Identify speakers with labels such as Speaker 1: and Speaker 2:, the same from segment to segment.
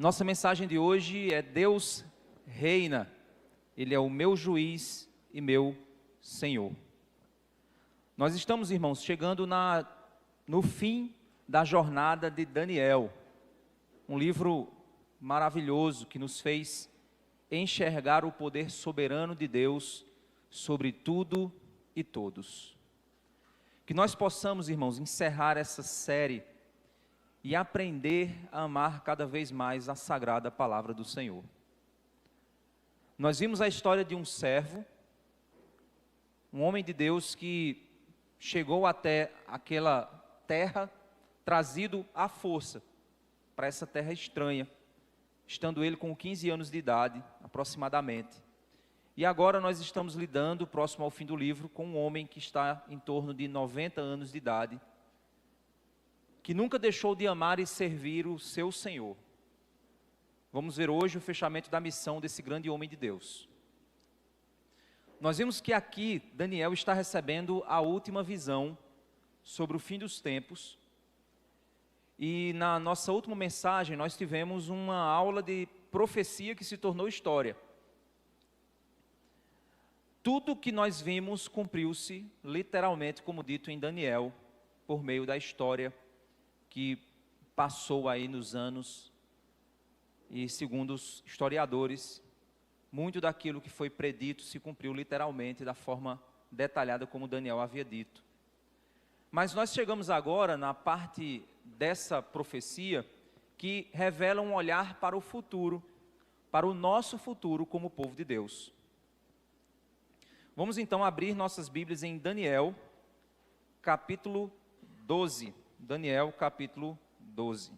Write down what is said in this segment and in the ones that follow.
Speaker 1: Nossa mensagem de hoje é: Deus reina, Ele é o meu juiz e meu Senhor. Nós estamos, irmãos, chegando no fim da jornada de Daniel, um livro maravilhoso que nos fez enxergar o poder soberano de Deus sobre tudo e todos. Que nós possamos, irmãos, encerrar essa série e aprender a amar cada vez mais a sagrada palavra do Senhor. Nós vimos a história de um servo, um homem de Deus que chegou até aquela terra, trazido à força para essa terra estranha, estando ele com 15 anos de idade, aproximadamente. E agora nós estamos lidando, próximo ao fim do livro, com um homem que está em torno de 90 anos de idade, que nunca deixou de amar e servir o seu Senhor. Vamos ver hoje o fechamento da missão desse grande homem de Deus. Nós vimos que aqui Daniel está recebendo a última visão sobre o fim dos tempos. E na nossa última mensagem nós tivemos uma aula de profecia que se tornou história. Tudo que nós vimos cumpriu-se literalmente, como dito em Daniel, por meio da história que passou aí nos anos, e segundo os historiadores, muito daquilo que foi predito se cumpriu literalmente da forma detalhada como Daniel havia dito. Mas nós chegamos agora na parte dessa profecia que revela um olhar para o futuro, para o nosso futuro como povo de Deus. Vamos então abrir nossas Bíblias em Daniel, capítulo 12. Daniel, capítulo 12.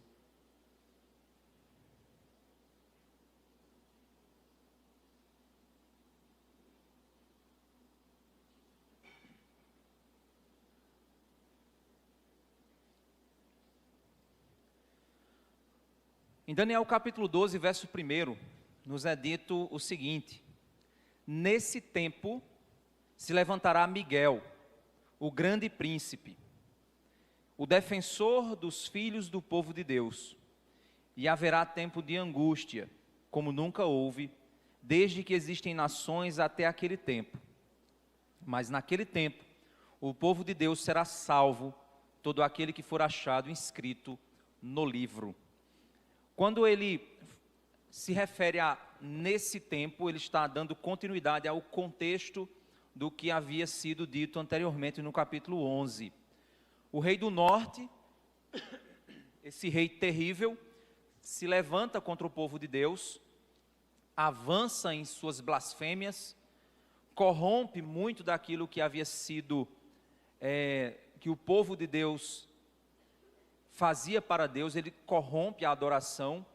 Speaker 1: Em Daniel, capítulo 12, verso 1, nos é dito o seguinte: nesse tempo se levantará Miguel, o grande príncipe, o defensor dos filhos do povo de Deus, e haverá tempo de angústia, como nunca houve, desde que existem nações até aquele tempo. Mas naquele tempo, o povo de Deus será salvo, todo aquele que for achado inscrito no livro. Quando ele se refere a nesse tempo, ele está dando continuidade ao contexto do que havia sido dito anteriormente no capítulo 11. O rei do norte, esse rei terrível, se levanta contra o povo de Deus, avança em suas blasfêmias, corrompe muito daquilo que havia sido, que o povo de Deus fazia para Deus. Ele corrompe a adoração,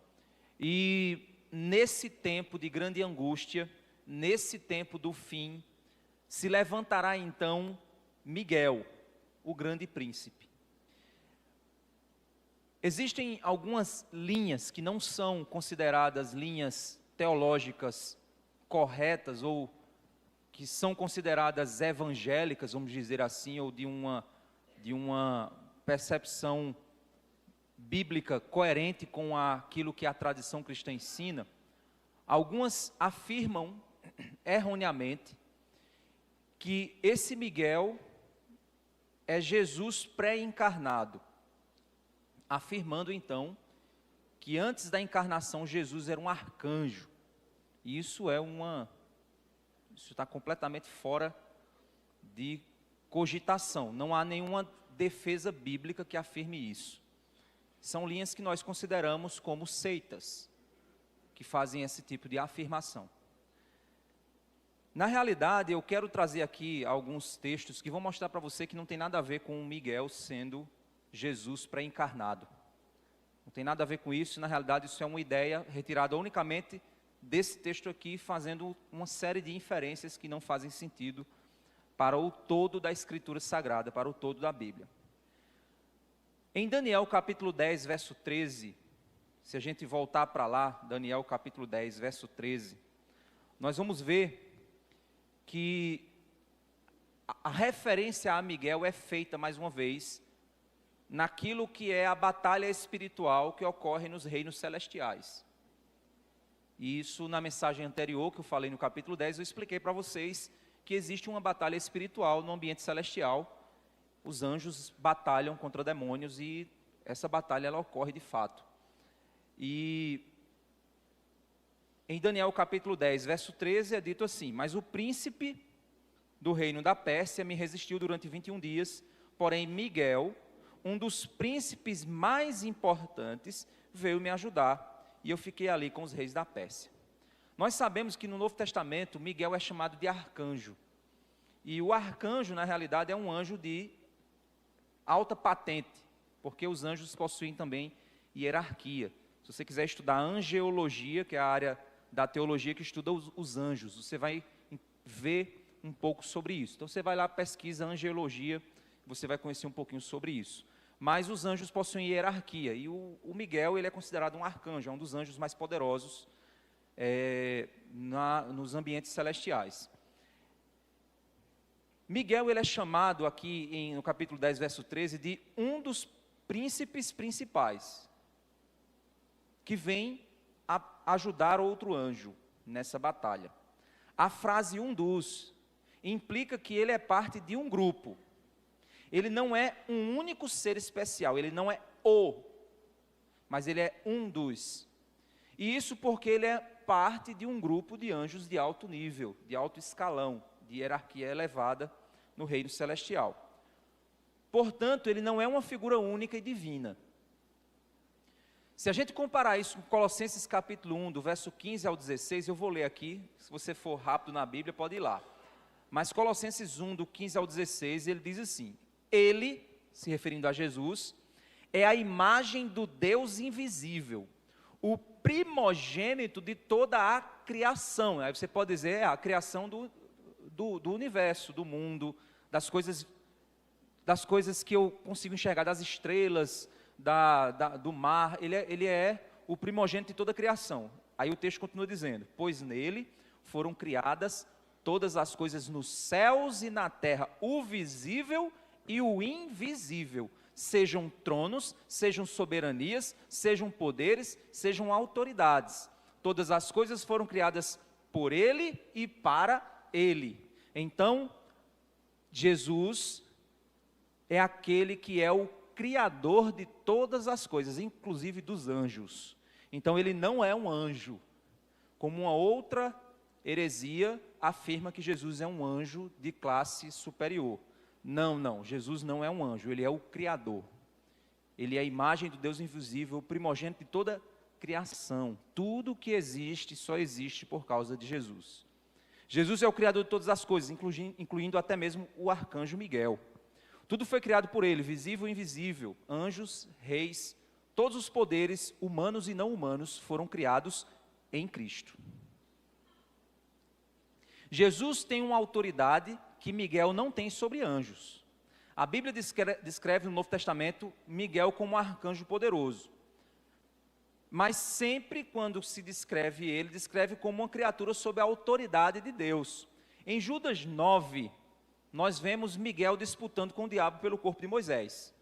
Speaker 1: e nesse tempo de grande angústia, nesse tempo do fim, se levantará então Miguel, o grande príncipe. Existem algumas linhas que não são consideradas linhas teológicas corretas, ou que são consideradas evangélicas, vamos dizer assim, ou de uma percepção bíblica coerente com aquilo que a tradição cristã ensina. Algumas afirmam erroneamente que esse Miguel é Jesus pré-encarnado, afirmando então que antes da encarnação Jesus era um arcanjo. E isso está completamente fora de cogitação. Não há nenhuma defesa bíblica que afirme isso. São linhas que nós consideramos como seitas, que fazem esse tipo de afirmação. Na realidade, eu quero trazer aqui alguns textos que vão mostrar para você que não tem nada a ver com Miguel sendo Jesus pré-encarnado. Não tem nada a ver com isso. Na realidade, isso é uma ideia retirada unicamente desse texto aqui, fazendo uma série de inferências que não fazem sentido para o todo da Escritura Sagrada, para o todo da Bíblia. Em Daniel capítulo 10, verso 13, se a gente voltar para lá, Daniel capítulo 10, verso 13, nós vamos ver que a referência a Miguel é feita mais uma vez naquilo que é a batalha espiritual que ocorre nos reinos celestiais. E isso, na mensagem anterior, que eu falei no capítulo 10, eu expliquei para vocês que existe uma batalha espiritual no ambiente celestial. Os anjos batalham contra demônios e essa batalha ela ocorre de fato. E em Daniel capítulo 10, verso 13, é dito assim: mas o príncipe do reino da Pérsia me resistiu durante 21 dias, porém Miguel, um dos príncipes mais importantes, veio me ajudar, e eu fiquei ali com os reis da Pérsia. Nós sabemos que no Novo Testamento, Miguel é chamado de arcanjo, e o arcanjo, na realidade, é um anjo de alta patente, porque os anjos possuem também hierarquia. Se você quiser estudar angeologia, que é a área da teologia que estuda os anjos, você vai ver um pouco sobre isso. Então você vai lá, pesquisa angeologia, você vai conhecer um pouquinho sobre isso. Mas os anjos possuem hierarquia, e o Miguel ele é considerado um arcanjo, é um dos anjos mais poderosos nos ambientes celestiais. Miguel ele é chamado aqui no capítulo 10, verso 13, de um dos príncipes principais, que vem a ajudar outro anjo nessa batalha. A frase um dos implica que ele é parte de um grupo. Ele não é um único ser especial, ele não é mas ele é um dos. E isso porque ele é parte de um grupo de anjos de alto nível, de alto escalão, de hierarquia elevada no reino celestial. Portanto, ele não é uma figura única e divina. Se a gente comparar isso com Colossenses capítulo 1, do verso 15 ao 16, eu vou ler aqui, se você for rápido na Bíblia, pode ir lá. Mas Colossenses 1, do 15 ao 16, ele diz assim: ele, se referindo a Jesus, é a imagem do Deus invisível, o primogênito de toda a criação. Aí você pode dizer, a criação do universo, do mundo, das coisas que eu consigo enxergar, das estrelas, do mar. Ele é o primogênito de toda a criação. Aí o texto continua dizendo: pois nele foram criadas todas as coisas nos céus e na terra, o visível e o invisível, sejam tronos, sejam soberanias, sejam poderes, sejam autoridades. Todas as coisas foram criadas por ele e para ele. Então, Jesus é aquele que é o criador de todas as coisas, inclusive dos anjos. Então ele não é um anjo, como uma outra heresia afirma que Jesus é um anjo de classe superior. Não, Jesus não é um anjo, ele é o criador. Ele é a imagem do Deus invisível, o primogênito de toda criação. Tudo que existe só existe por causa de Jesus. Jesus é o criador de todas as coisas, incluindo até mesmo o arcanjo Miguel. Tudo foi criado por ele, visível e invisível, anjos, reis, todos os poderes, humanos e não humanos, foram criados em Cristo. Jesus tem uma autoridade que Miguel não tem sobre anjos. A Bíblia descreve no Novo Testamento Miguel como um arcanjo poderoso. Mas sempre quando se descreve ele, descreve como uma criatura sob a autoridade de Deus. Em Judas 9, nós vemos Miguel disputando com o diabo pelo corpo de Moisés.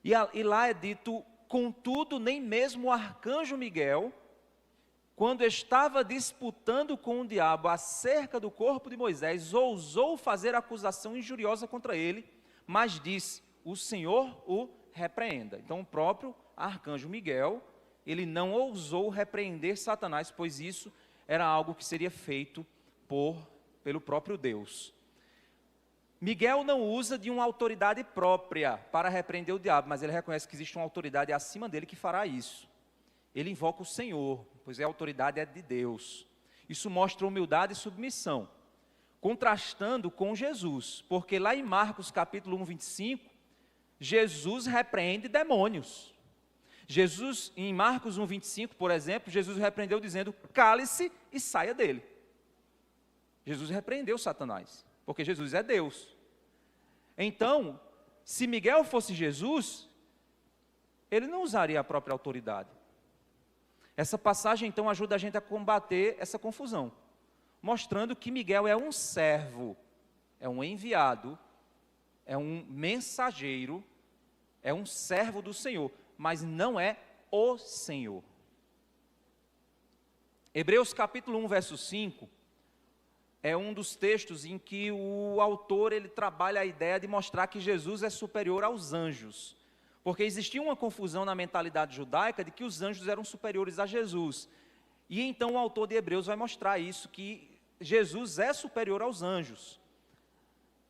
Speaker 1: E lá é dito: contudo, nem mesmo o arcanjo Miguel, quando estava disputando com o diabo acerca do corpo de Moisés, ousou fazer acusação injuriosa contra ele, mas disse: o Senhor o repreenda. Então o próprio arcanjo Miguel, ele não ousou repreender Satanás, pois isso era algo que seria feito pelo próprio Deus. Miguel não usa de uma autoridade própria para repreender o diabo, mas ele reconhece que existe uma autoridade acima dele que fará isso. Ele invoca o Senhor, pois a autoridade é de Deus. Isso mostra humildade e submissão, contrastando com Jesus, porque lá em Marcos capítulo 1, 25, Jesus repreende demônios. Jesus, em Marcos 1, 25, por exemplo, Jesus repreendeu dizendo: cale-se e saia dele. Jesus repreendeu Satanás, porque Jesus é Deus. Então, se Miguel fosse Jesus, ele não usaria a própria autoridade. Essa passagem, então, ajuda a gente a combater essa confusão, mostrando que Miguel é um servo, é um enviado, é um mensageiro, é um servo do Senhor, mas não é o Senhor. Hebreus capítulo 1, verso 5, é um dos textos em que o autor ele trabalha a ideia de mostrar que Jesus é superior aos anjos. Porque existia uma confusão na mentalidade judaica de que os anjos eram superiores a Jesus. E então o autor de Hebreus vai mostrar isso, que Jesus é superior aos anjos.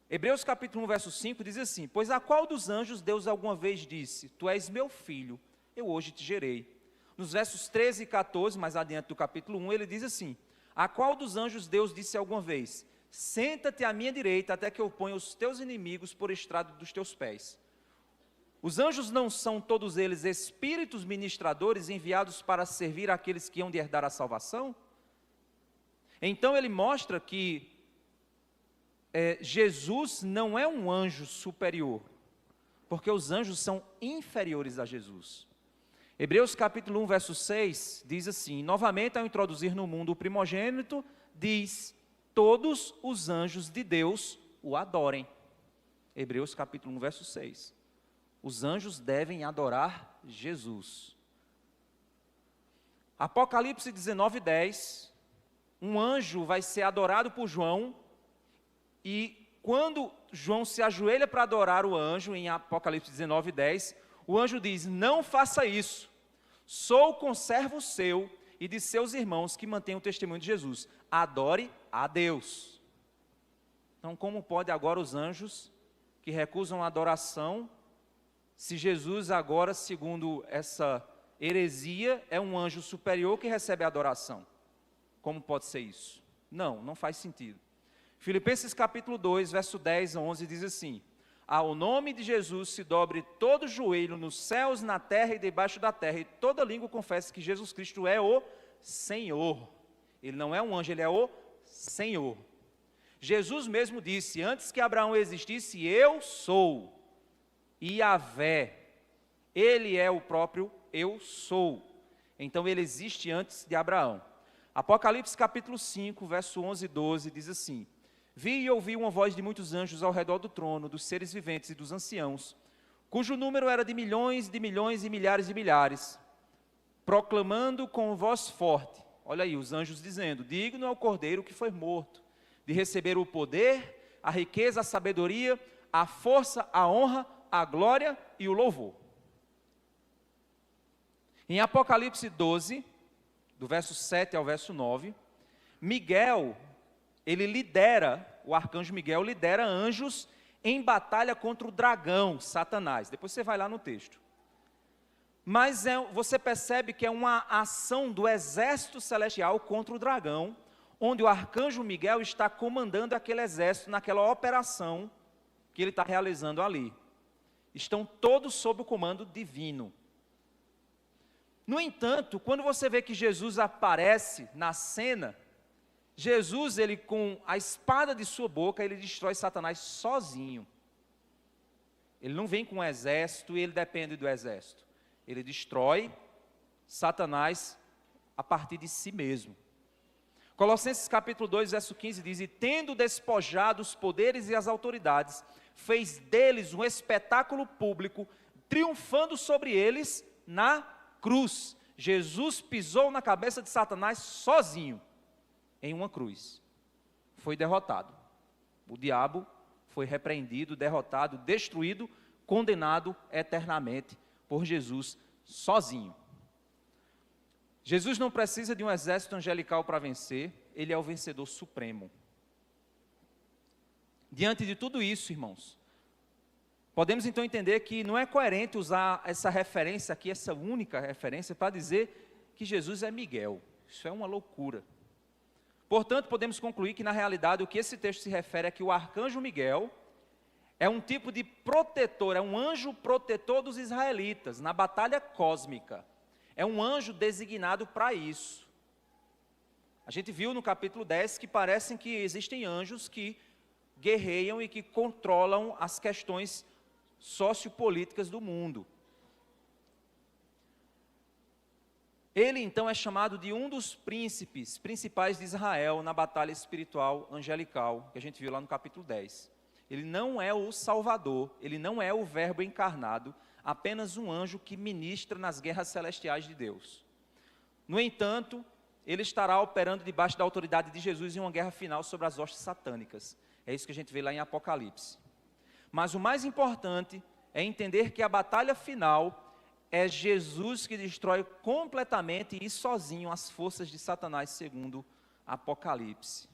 Speaker 1: Hebreus capítulo 1, verso 5 diz assim: pois a qual dos anjos Deus alguma vez disse, tu és meu filho, eu hoje te gerei. Nos versos 13 e 14, mais adiante do capítulo 1, ele diz assim: a qual dos anjos Deus disse alguma vez, senta-te à minha direita até que eu ponha os teus inimigos por estrado dos teus pés. Os anjos não são todos eles espíritos ministradores enviados para servir aqueles que hão de herdar a salvação? Então ele mostra que Jesus não é um anjo superior, porque os anjos são inferiores a Jesus. Hebreus capítulo 1, verso 6, diz assim: novamente, ao introduzir no mundo o primogênito, diz, todos os anjos de Deus o adorem. Hebreus capítulo 1, verso 6. Os anjos devem adorar Jesus. Apocalipse 19, 10, um anjo vai ser adorado por João, e quando João se ajoelha para adorar o anjo, em Apocalipse 19, 10, o anjo diz, não faça isso, sou conservo seu e de seus irmãos que mantêm o testemunho de Jesus, adore a Deus. Então, como pode agora os anjos que recusam a adoração, se Jesus agora, segundo essa heresia, é um anjo superior que recebe a adoração? Como pode ser isso? Não faz sentido. Filipenses capítulo 2, verso 10 a 11 diz assim: ao nome de Jesus se dobre todo joelho nos céus, na terra e debaixo da terra, e toda língua confesse que Jesus Cristo é o Senhor. Ele não é um anjo, ele é o Senhor. Jesus mesmo disse, antes que Abraão existisse, eu sou. Yahvé, ele é o próprio eu sou. Então ele existe antes de Abraão. Apocalipse capítulo 5, verso 11 e 12 diz assim: vi e ouvi uma voz de muitos anjos ao redor do trono, dos seres viventes e dos anciãos, cujo número era de milhões e milhares de milhares, proclamando com voz forte, olha aí, os anjos dizendo, digno é o Cordeiro que foi morto, de receber o poder, a riqueza, a sabedoria, a força, a honra, a glória e o louvor. Em Apocalipse 12, do verso 7 ao verso 9, Miguel, o arcanjo Miguel lidera anjos em batalha contra o dragão, Satanás. Depois você vai lá no texto. Mas você percebe que é uma ação do exército celestial contra o dragão, onde o arcanjo Miguel está comandando aquele exército naquela operação que ele está realizando ali. Estão todos sob o comando divino. No entanto, quando você vê que Jesus aparece na cena, Jesus, ele com a espada de sua boca, ele destrói Satanás sozinho. Ele não vem com um exército e ele depende do exército. Ele destrói Satanás a partir de si mesmo. Colossenses capítulo 2, verso 15 diz, e tendo despojado os poderes e as autoridades, fez deles um espetáculo público, triunfando sobre eles na cruz. Jesus pisou na cabeça de Satanás sozinho, em uma cruz. Foi derrotado. O diabo foi repreendido, derrotado, destruído, condenado eternamente por Jesus sozinho. Jesus não precisa de um exército angelical para vencer, ele é o vencedor supremo. Diante de tudo isso, irmãos, podemos então entender que não é coerente usar essa referência aqui, essa única referência, para dizer que Jesus é Miguel. Isso é uma loucura. Portanto, podemos concluir que na realidade o que esse texto se refere é que o arcanjo Miguel é um tipo de protetor, é um anjo protetor dos israelitas na batalha cósmica. É um anjo designado para isso. A gente viu no capítulo 10 que parecem que existem anjos que guerreiam e que controlam as questões sociopolíticas do mundo. Ele então é chamado de um dos príncipes principais de Israel na batalha espiritual angelical, que a gente viu lá no capítulo 10. Ele não é o Salvador, ele não é o Verbo encarnado, apenas um anjo que ministra nas guerras celestiais de Deus. No entanto, ele estará operando debaixo da autoridade de Jesus em uma guerra final sobre as hostes satânicas. É isso que a gente vê lá em Apocalipse. Mas o mais importante é entender que a batalha final é Jesus que destrói completamente e sozinho as forças de Satanás, segundo Apocalipse.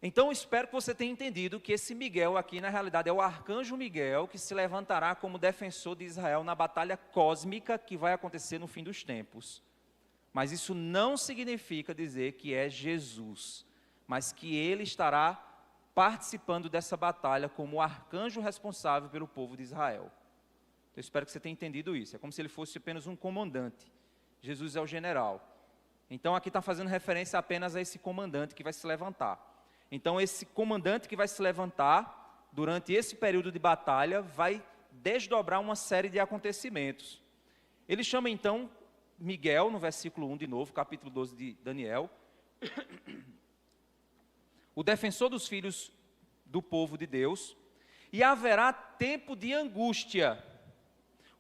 Speaker 1: Então, espero que você tenha entendido que esse Miguel aqui, na realidade, é o arcanjo Miguel que se levantará como defensor de Israel na batalha cósmica que vai acontecer no fim dos tempos. Mas isso não significa dizer que é Jesus, mas que ele estará participando dessa batalha como o arcanjo responsável pelo povo de Israel. Eu espero que você tenha entendido isso. É como se ele fosse apenas um comandante. Jesus é o general. Então, aqui está fazendo referência apenas a esse comandante que vai se levantar. Então, esse comandante que vai se levantar, durante esse período de batalha, vai desdobrar uma série de acontecimentos. Ele chama, então, Miguel, no versículo 1 de novo, capítulo 12 de Daniel, o defensor dos filhos do povo de Deus, e haverá tempo de angústia,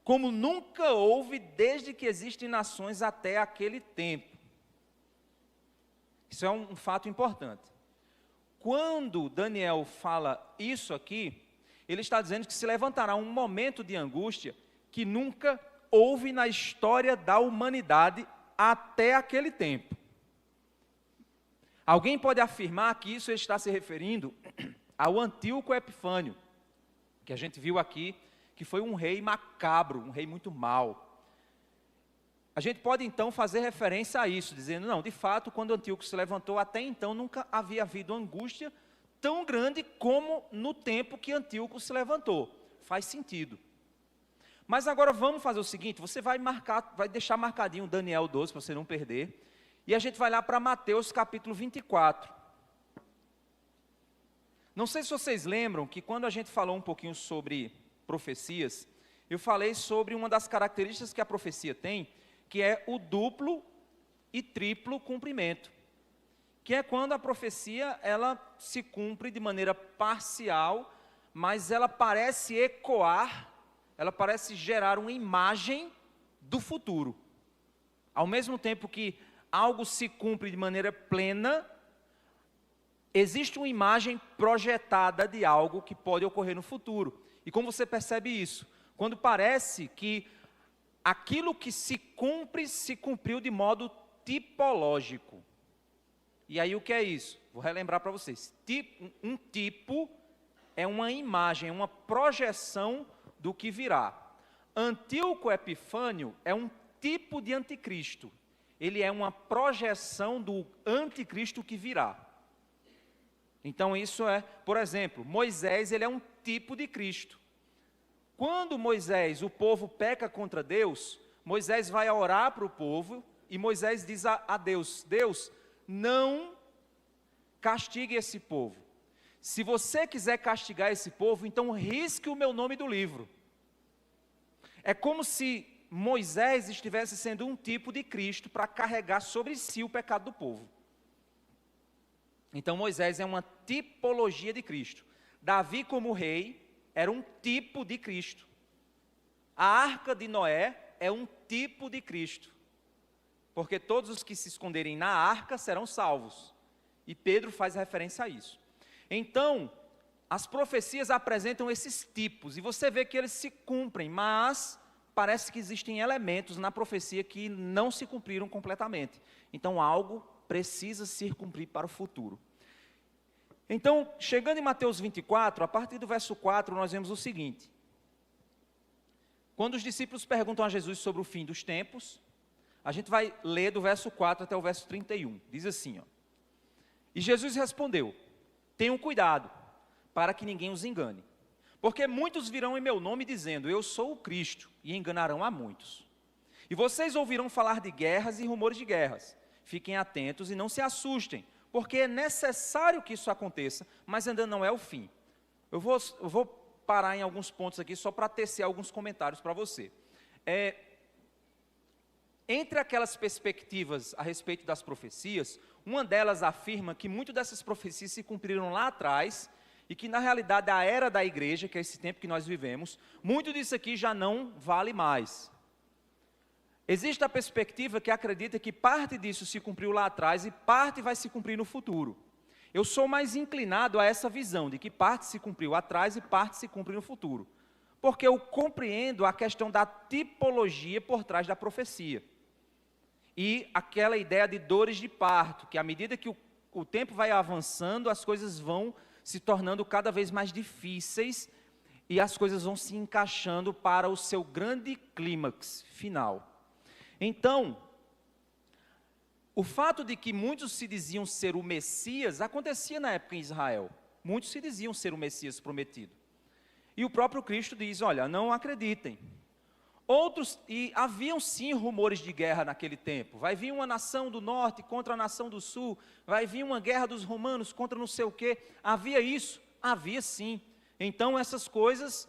Speaker 1: como nunca houve desde que existem nações até aquele tempo. Isso é um fato importante. Quando Daniel fala isso aqui, ele está dizendo que se levantará um momento de angústia que nunca houve na história da humanidade até aquele tempo. Alguém pode afirmar que isso está se referindo ao Antíoco Epifânio, que a gente viu aqui, que foi um rei macabro, um rei muito mau. A gente pode então fazer referência a isso, dizendo, não, de fato, quando Antíoco se levantou, até então nunca havia havido angústia tão grande como no tempo que Antíoco se levantou. Faz sentido. Mas agora vamos fazer o seguinte, você vai deixar marcadinho Daniel 12, para você não perder, e a gente vai lá para Mateus capítulo 24. Não sei se vocês lembram que quando a gente falou um pouquinho sobre profecias, eu falei sobre uma das características que a profecia tem, que é o duplo e triplo cumprimento, que é quando a profecia ela se cumpre de maneira parcial, mas ela parece ecoar, ela parece gerar uma imagem do futuro. Ao mesmo tempo que algo se cumpre de maneira plena, existe uma imagem projetada de algo que pode ocorrer no futuro. E como você percebe isso? Quando parece que aquilo que se cumpre, se cumpriu de modo tipológico. E aí o que é isso? Vou relembrar para vocês. Um tipo é uma imagem, uma projeção do que virá. Antíoco Epifânio é um tipo de anticristo. Ele é uma projeção do anticristo que virá. Então isso é, por exemplo, Moisés, ele é um tipo de Cristo. Quando Moisés, o povo peca contra Deus, Moisés vai orar para o povo e Moisés diz a Deus, Deus, não castigue esse povo. Se você quiser castigar esse povo, então risque o meu nome do livro. É como se Moisés estivesse sendo um tipo de Cristo para carregar sobre si o pecado do povo. Então Moisés é uma tipologia de Cristo. Davi como rei era um tipo de Cristo. A arca de Noé é um tipo de Cristo. Porque todos os que se esconderem na arca serão salvos. E Pedro faz referência a isso. Então, as profecias apresentam esses tipos. E você vê que eles se cumprem, mas parece que existem elementos na profecia que não se cumpriram completamente. Então, algo precisa se cumprir para o futuro. Então, chegando em Mateus 24, a partir do verso 4, nós vemos o seguinte. Quando os discípulos perguntam a Jesus sobre o fim dos tempos, a gente vai ler do verso 4 até o verso 31. Diz assim, ó. E Jesus respondeu, tenham cuidado, para que ninguém os engane. Porque muitos virão em meu nome dizendo, eu sou o Cristo, e enganarão a muitos. E vocês ouvirão falar de guerras e rumores de guerras. Fiquem atentos e não se assustem, porque é necessário que isso aconteça, mas ainda não é o fim. Eu vou parar em alguns pontos aqui, só para tecer alguns comentários para você. Entre aquelas perspectivas a respeito das profecias, uma delas afirma que muitas dessas profecias se cumpriram lá atrás, e que na realidade a era da igreja, que é esse tempo que nós vivemos, muito disso aqui já não vale mais. Existe a perspectiva que acredita que parte disso se cumpriu lá atrás e parte vai se cumprir no futuro. Eu sou mais inclinado a essa visão, de que parte se cumpriu atrás e parte se cumpre no futuro. Porque eu compreendo a questão da tipologia por trás da profecia. E aquela ideia de dores de parto, que à medida que o tempo vai avançando, as coisas vão se tornando cada vez mais difíceis e as coisas vão se encaixando para o seu grande clímax final. Então, o fato de que muitos se diziam ser o Messias, acontecia na época em Israel. Muitos se diziam ser o Messias prometido. E o próprio Cristo diz, olha, não acreditem. Outros, e haviam sim rumores de guerra naquele tempo. Vai vir uma nação do norte contra a nação do sul, vai vir uma guerra dos romanos contra não sei o quê. Havia isso? Havia sim. Então essas coisas,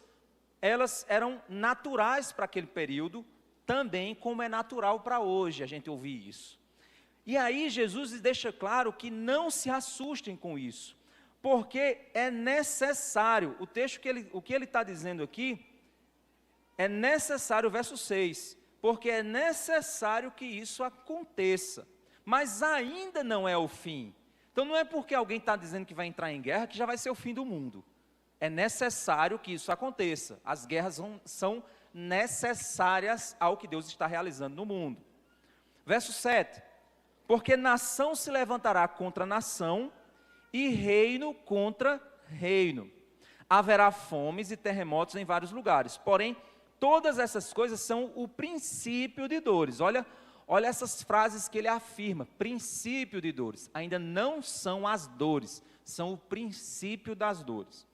Speaker 1: elas eram naturais para aquele período, também como é natural para hoje a gente ouvir isso. E aí Jesus deixa claro que não se assustem com isso, porque é necessário, o que ele está dizendo aqui, é necessário, verso 6, porque é necessário que isso aconteça, mas ainda não é o fim. Então não é porque alguém está dizendo que vai entrar em guerra que já vai ser o fim do mundo. É necessário que isso aconteça. As guerras são necessárias ao que Deus está realizando no mundo. Verso 7, porque nação se levantará contra nação e reino contra reino. Haverá fomes e terremotos em vários lugares, porém, todas essas coisas são o princípio de dores. Olha essas frases que ele afirma, princípio de dores. Ainda não são as dores, são o princípio das dores.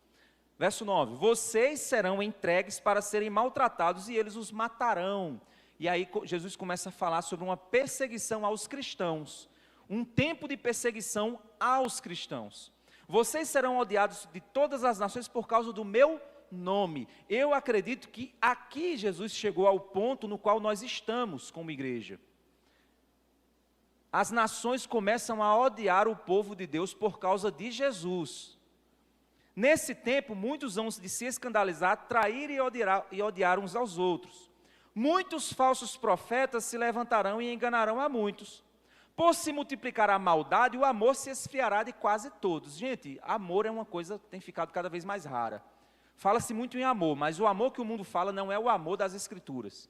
Speaker 1: Verso 9, vocês serão entregues para serem maltratados e eles os matarão. E aí Jesus começa a falar sobre uma perseguição aos cristãos, um tempo de perseguição aos cristãos. Vocês serão odiados de todas as nações por causa do meu nome. Eu acredito que aqui Jesus chegou ao ponto no qual nós estamos como igreja. As nações começam a odiar o povo de Deus por causa de Jesus. Nesse tempo, muitos vão de se escandalizar, trair e odiar uns aos outros. Muitos falsos profetas se levantarão e enganarão a muitos. Por se multiplicar a maldade, o amor se esfriará de quase todos. Gente, amor é uma coisa que tem ficado cada vez mais rara. Fala-se muito em amor, mas o amor que o mundo fala não é o amor das Escrituras.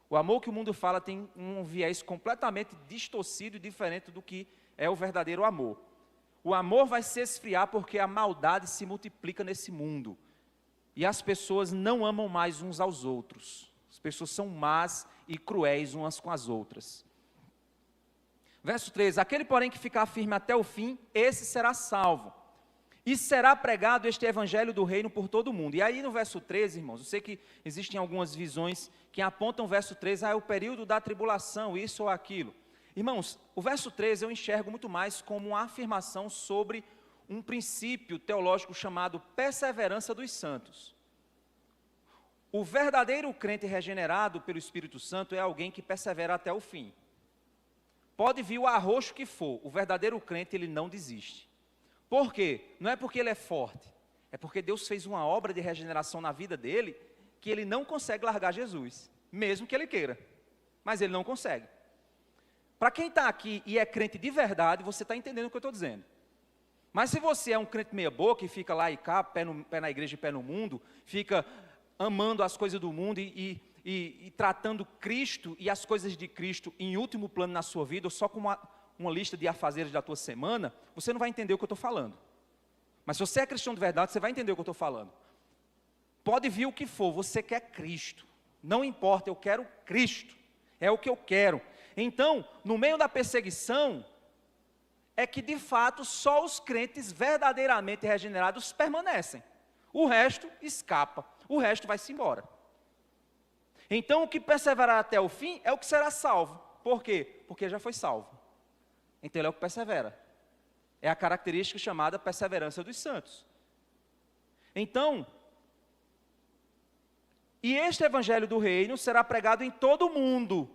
Speaker 1: O amor que o mundo fala tem um viés completamente distorcido e diferente do que é o verdadeiro amor. O amor vai se esfriar porque a maldade se multiplica nesse mundo. E as pessoas não amam mais uns aos outros. As pessoas são más e cruéis umas com as outras. Verso 13, aquele porém que ficar firme até o fim, esse será salvo. E será pregado este evangelho do reino por todo o mundo. E aí no verso 13, irmãos, eu sei que existem algumas visões que apontam o verso 13, é o período da tribulação, isso ou aquilo. Irmãos, o verso 13 eu enxergo muito mais como uma afirmação sobre um princípio teológico chamado perseverança dos santos. O verdadeiro crente regenerado pelo Espírito Santo é alguém que persevera até o fim. Pode vir o arroxo que for, o verdadeiro crente ele não desiste. Por quê? Não é porque ele é forte, é porque Deus fez uma obra de regeneração na vida dele, que ele não consegue largar Jesus, mesmo que ele queira, mas ele não consegue. Para quem está aqui e é crente de verdade, você está entendendo o que eu estou dizendo. Mas se você é um crente meia boca e fica lá e cá, pé na igreja e pé no mundo, fica amando as coisas do mundo e tratando Cristo e as coisas de Cristo em último plano na sua vida, ou só com uma lista de afazeres da tua semana, você não vai entender o que eu estou falando. Mas se você é cristão de verdade, você vai entender o que eu estou falando. Pode vir o que for, você quer Cristo. Não importa, eu quero Cristo. É o que eu quero. Então, no meio da perseguição, é que de fato só os crentes verdadeiramente regenerados permanecem. O resto escapa, o resto vai-se embora. Então, o que perseverar até o fim é o que será salvo. Por quê? Porque já foi salvo. Então, ele é o que persevera. É a característica chamada perseverança dos santos. Então, e este evangelho do reino será pregado em todo o mundo.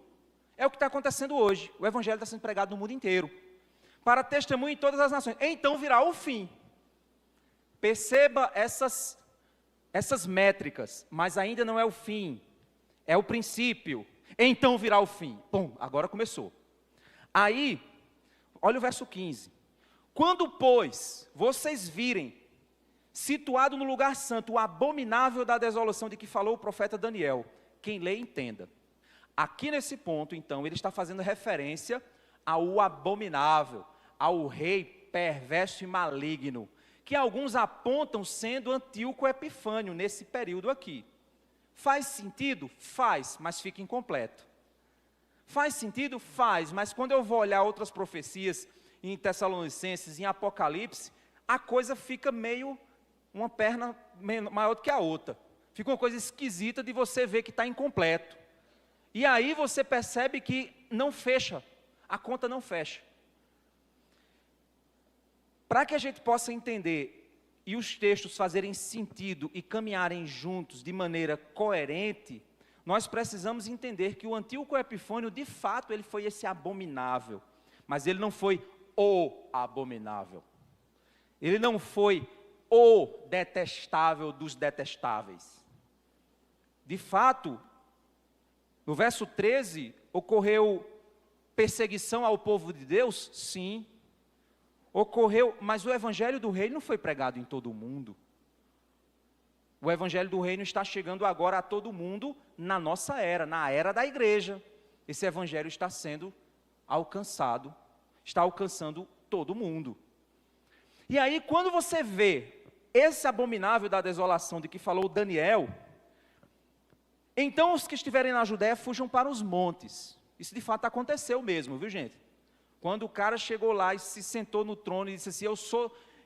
Speaker 1: É o que está acontecendo hoje. O evangelho está sendo pregado no mundo inteiro. Para testemunho em todas as nações. Então virá o fim. Perceba essas métricas, mas ainda não é o fim. É o princípio. então virá o fim. Pum, agora começou. Aí, olha o verso 15. Quando, pois, vocês virem, situado no lugar santo, o abominável da desolação de que falou o profeta Daniel, quem lê, entenda. Aqui nesse ponto, então, ele está fazendo referência ao abominável, ao rei perverso e maligno, que alguns apontam sendo Antíoco Epifânio, nesse período aqui. Faz sentido? Faz, mas fica incompleto. Faz sentido? Faz, mas quando eu vou olhar outras profecias, em Tessalonicenses, em Apocalipse, a coisa fica meio, uma perna maior do que a outra. Fica uma coisa esquisita de você ver que está incompleto. E aí você percebe que não fecha, a conta não fecha. Para que a gente possa entender e os textos fazerem sentido e caminharem juntos de maneira coerente, nós precisamos entender que o Antíoco Epifânio, de fato, ele foi esse abominável, mas ele não foi o abominável. Ele não foi o detestável dos detestáveis. De fato, no verso 13, ocorreu perseguição ao povo de Deus? Sim. Ocorreu, mas o evangelho do reino não foi pregado em todo o mundo. O evangelho do reino está chegando agora a todo mundo na nossa era, na era da igreja. Esse evangelho está sendo alcançado, está alcançando todo mundo. E aí, quando você vê esse abominável da desolação de que falou Daniel, então os que estiverem na Judéia fujam para os montes. Isso de fato aconteceu mesmo, viu gente? Quando o cara chegou lá e se sentou no trono e disse assim,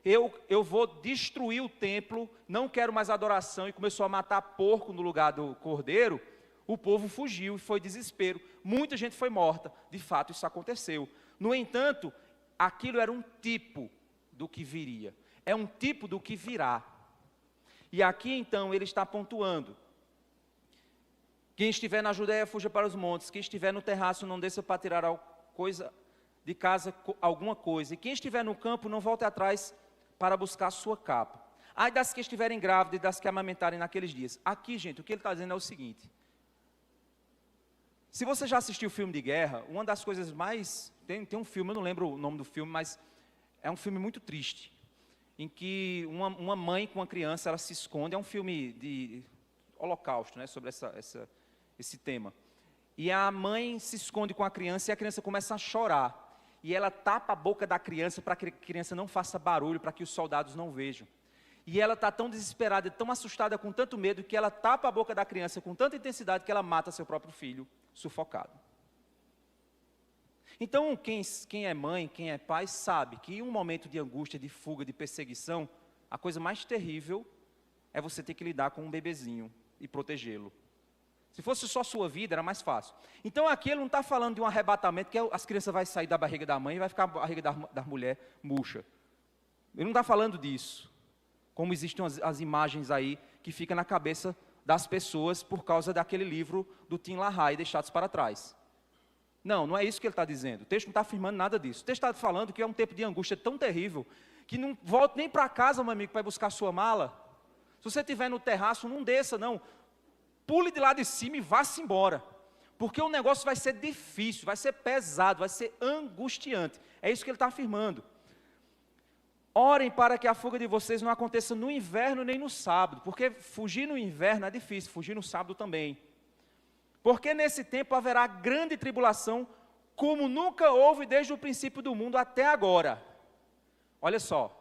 Speaker 1: eu vou destruir o templo, não quero mais adoração, e começou a matar porco no lugar do cordeiro, o povo fugiu e foi desespero. Muita gente foi morta, de fato isso aconteceu. No entanto, aquilo era um tipo do que viria, é um tipo do que virá. E aqui então ele está pontuando. Quem estiver na Judéia, fuja para os montes, quem estiver no terraço, não desça para tirar de casa alguma coisa, e quem estiver no campo, não volte atrás para buscar a sua capa. Ai das que estiverem grávidas e das que amamentarem naqueles dias. Aqui, gente, o que ele está dizendo é o seguinte. Se você já assistiu o filme de guerra, uma das coisas mais... Tem um filme, eu não lembro o nome do filme, mas é um filme muito triste, em que uma mãe com uma criança, ela se esconde, é um filme de holocausto, né, sobre esse tema. E a mãe se esconde com a criança e a criança começa a chorar. E ela tapa a boca da criança para que a criança não faça barulho, para que os soldados não vejam. E ela está tão desesperada, tão assustada, com tanto medo, que ela tapa a boca da criança com tanta intensidade que ela mata seu próprio filho, sufocado. Então, quem é mãe, quem é pai, sabe que em um momento de angústia, de fuga, de perseguição, a coisa mais terrível é você ter que lidar com um bebezinho e protegê-lo. Se fosse só a sua vida, era mais fácil. Então aqui ele não está falando de um arrebatamento, que as crianças vão sair da barriga da mãe e vai ficar a barriga da mulher murcha. Ele não está falando disso. Como existem as imagens aí que ficam na cabeça das pessoas por causa daquele livro do Tim LaHaye, Deixados para Trás. Não é isso que ele está dizendo. O texto não está afirmando nada disso. O texto está falando que é um tempo de angústia tão terrível que não volte nem para casa, meu amigo, para buscar sua mala. Se você estiver no terraço, não desça, não. Pule de lá de cima e vá-se embora. Porque o negócio vai ser difícil, vai ser pesado, vai ser angustiante. É isso que ele está afirmando. Orem para que a fuga de vocês não aconteça no inverno nem no sábado. Porque fugir no inverno é difícil, fugir no sábado também. Porque nesse tempo haverá grande tribulação, como nunca houve desde o princípio do mundo até agora. Olha só,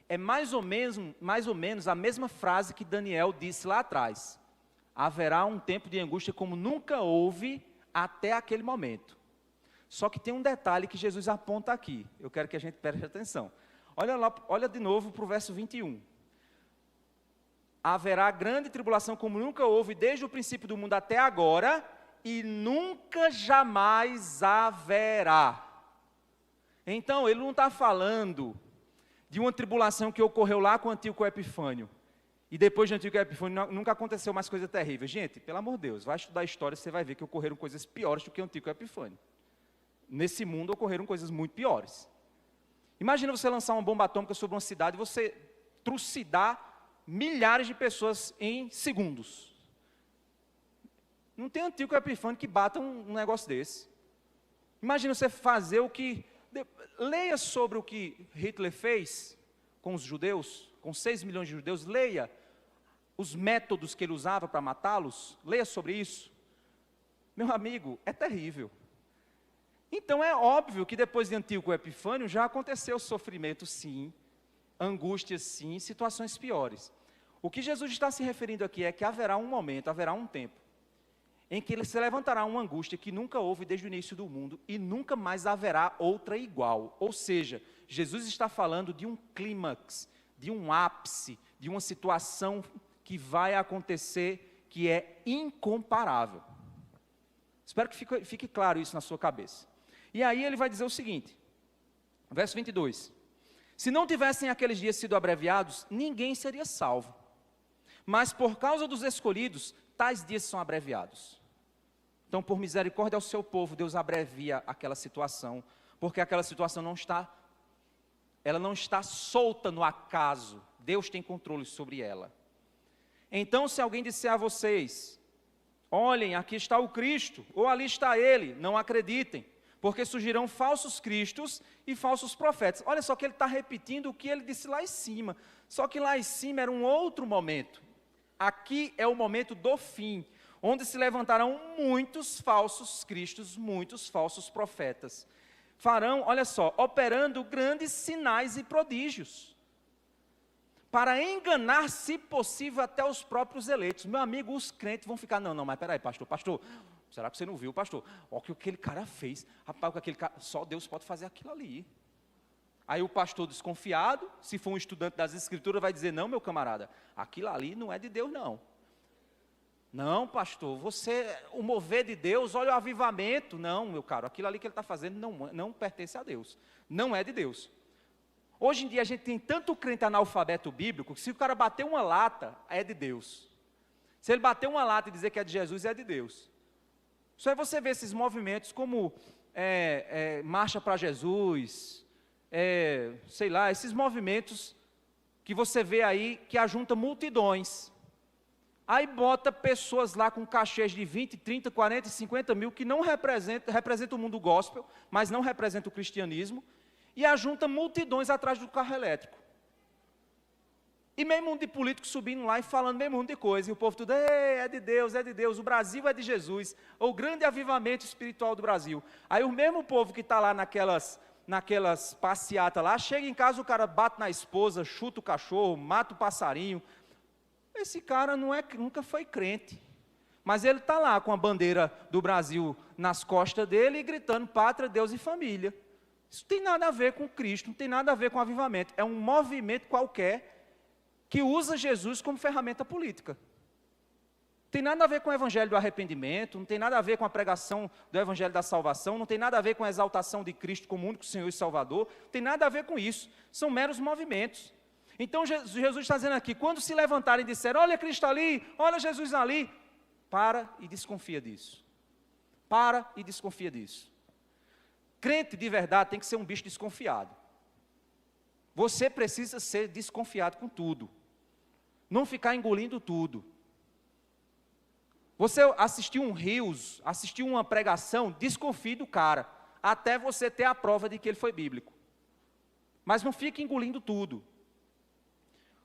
Speaker 1: é mais ou menos a mesma frase que Daniel disse lá atrás. Haverá um tempo de angústia como nunca houve até aquele momento. Só que tem um detalhe que Jesus aponta aqui. Eu quero que a gente preste atenção. Olha de novo para o verso 21. Haverá grande tribulação como nunca houve desde o princípio do mundo até agora, e nunca jamais haverá. Então, ele não está falando de uma tribulação que ocorreu lá com o Antíoco Epifânio. E depois de Antíoco Epifânio, nunca aconteceu mais coisa terrível. Gente, pelo amor de Deus, vai estudar a história, você vai ver que ocorreram coisas piores do que Antíoco Epifânio. Nesse mundo ocorreram coisas muito piores. Imagina você lançar uma bomba atômica sobre uma cidade e você trucidar milhares de pessoas em segundos. Não tem Antíoco Epifânio que bata um negócio desse. Imagina você fazer o que... Leia sobre o que Hitler fez com os judeus, com 6 milhões de judeus, leia os métodos que ele usava para matá-los, leia sobre isso. Meu amigo, é terrível. Então é óbvio que depois de Antíoco Epifânio já aconteceu sofrimento sim, angústia sim, situações piores. O que Jesus está se referindo aqui é que haverá um momento, haverá um tempo, em que ele se levantará uma angústia que nunca houve desde o início do mundo e nunca mais haverá outra igual. Ou seja, Jesus está falando de um clímax, de um ápice, de uma situação que vai acontecer que é incomparável. Espero que fique claro isso na sua cabeça. E aí ele vai dizer o seguinte, verso 22. Se não tivessem aqueles dias sido abreviados, ninguém seria salvo. Mas por causa dos escolhidos, tais dias são abreviados. Então, por misericórdia ao seu povo, Deus abrevia aquela situação, porque aquela situação não está solta no acaso. Deus tem controle sobre ela. Então, se alguém disser a vocês, olhem, aqui está o Cristo, ou ali está ele, não acreditem, porque surgirão falsos cristos e falsos profetas. Olha só que ele está repetindo o que ele disse lá em cima, só que lá em cima era um outro momento. Aqui é o momento do fim, onde se levantarão muitos falsos cristos, muitos falsos profetas. Farão, olha só, operando grandes sinais e prodígios, para enganar, se possível, até os próprios eleitos. Meu amigo, os crentes vão ficar, não, mas peraí, pastor, será que você não viu, pastor? Olha o que aquele cara fez, rapaz, aquele cara, só Deus pode fazer aquilo ali. Aí o pastor desconfiado, se for um estudante das escrituras, vai dizer, não, meu camarada, aquilo ali não é de Deus, não. Não, pastor, o mover de Deus, olha o avivamento. Não, meu caro, aquilo ali que ele está fazendo não pertence a Deus, não é de Deus. Hoje em dia a gente tem tanto crente analfabeto bíblico, que se o cara bater uma lata, é de Deus. Se ele bater uma lata e dizer que é de Jesus, é de Deus. Só é você ver esses movimentos como Marcha para Jesus, sei lá, esses movimentos que você vê aí, que ajunta multidões. Aí bota pessoas lá com cachês de 20, 30, 40, 50 mil, que não representam o mundo gospel, mas não representam o cristianismo, e ajunta multidões atrás do carro elétrico. E meio mundo de político subindo lá e falando meio mundo de coisa, e o povo tudo, é de Deus, o Brasil é de Jesus, o grande avivamento espiritual do Brasil. Aí o mesmo povo que está lá naquelas passeatas lá, chega em casa, o cara bate na esposa, chuta o cachorro, mata o passarinho. Esse cara nunca foi crente, mas ele está lá com a bandeira do Brasil nas costas dele e gritando pátria, Deus e família. Isso não tem nada a ver com Cristo, não tem nada a ver com avivamento, é um movimento qualquer que usa Jesus como ferramenta política. Não tem nada a ver com o evangelho do arrependimento, não tem nada a ver com a pregação do evangelho da salvação, não tem nada a ver com a exaltação de Cristo como único Senhor e Salvador, não tem nada a ver com isso, são meros movimentos. Então Jesus está dizendo aqui, quando se levantarem e disserem, olha Cristo ali, olha Jesus ali, para e desconfia disso. Para e desconfia disso. Crente de verdade tem que ser um bicho desconfiado. Você precisa ser desconfiado com tudo. Não ficar engolindo tudo. Você assistiu um Rios, assistiu uma pregação, desconfie do cara, até você ter a prova de que ele foi bíblico. Mas não fique engolindo tudo.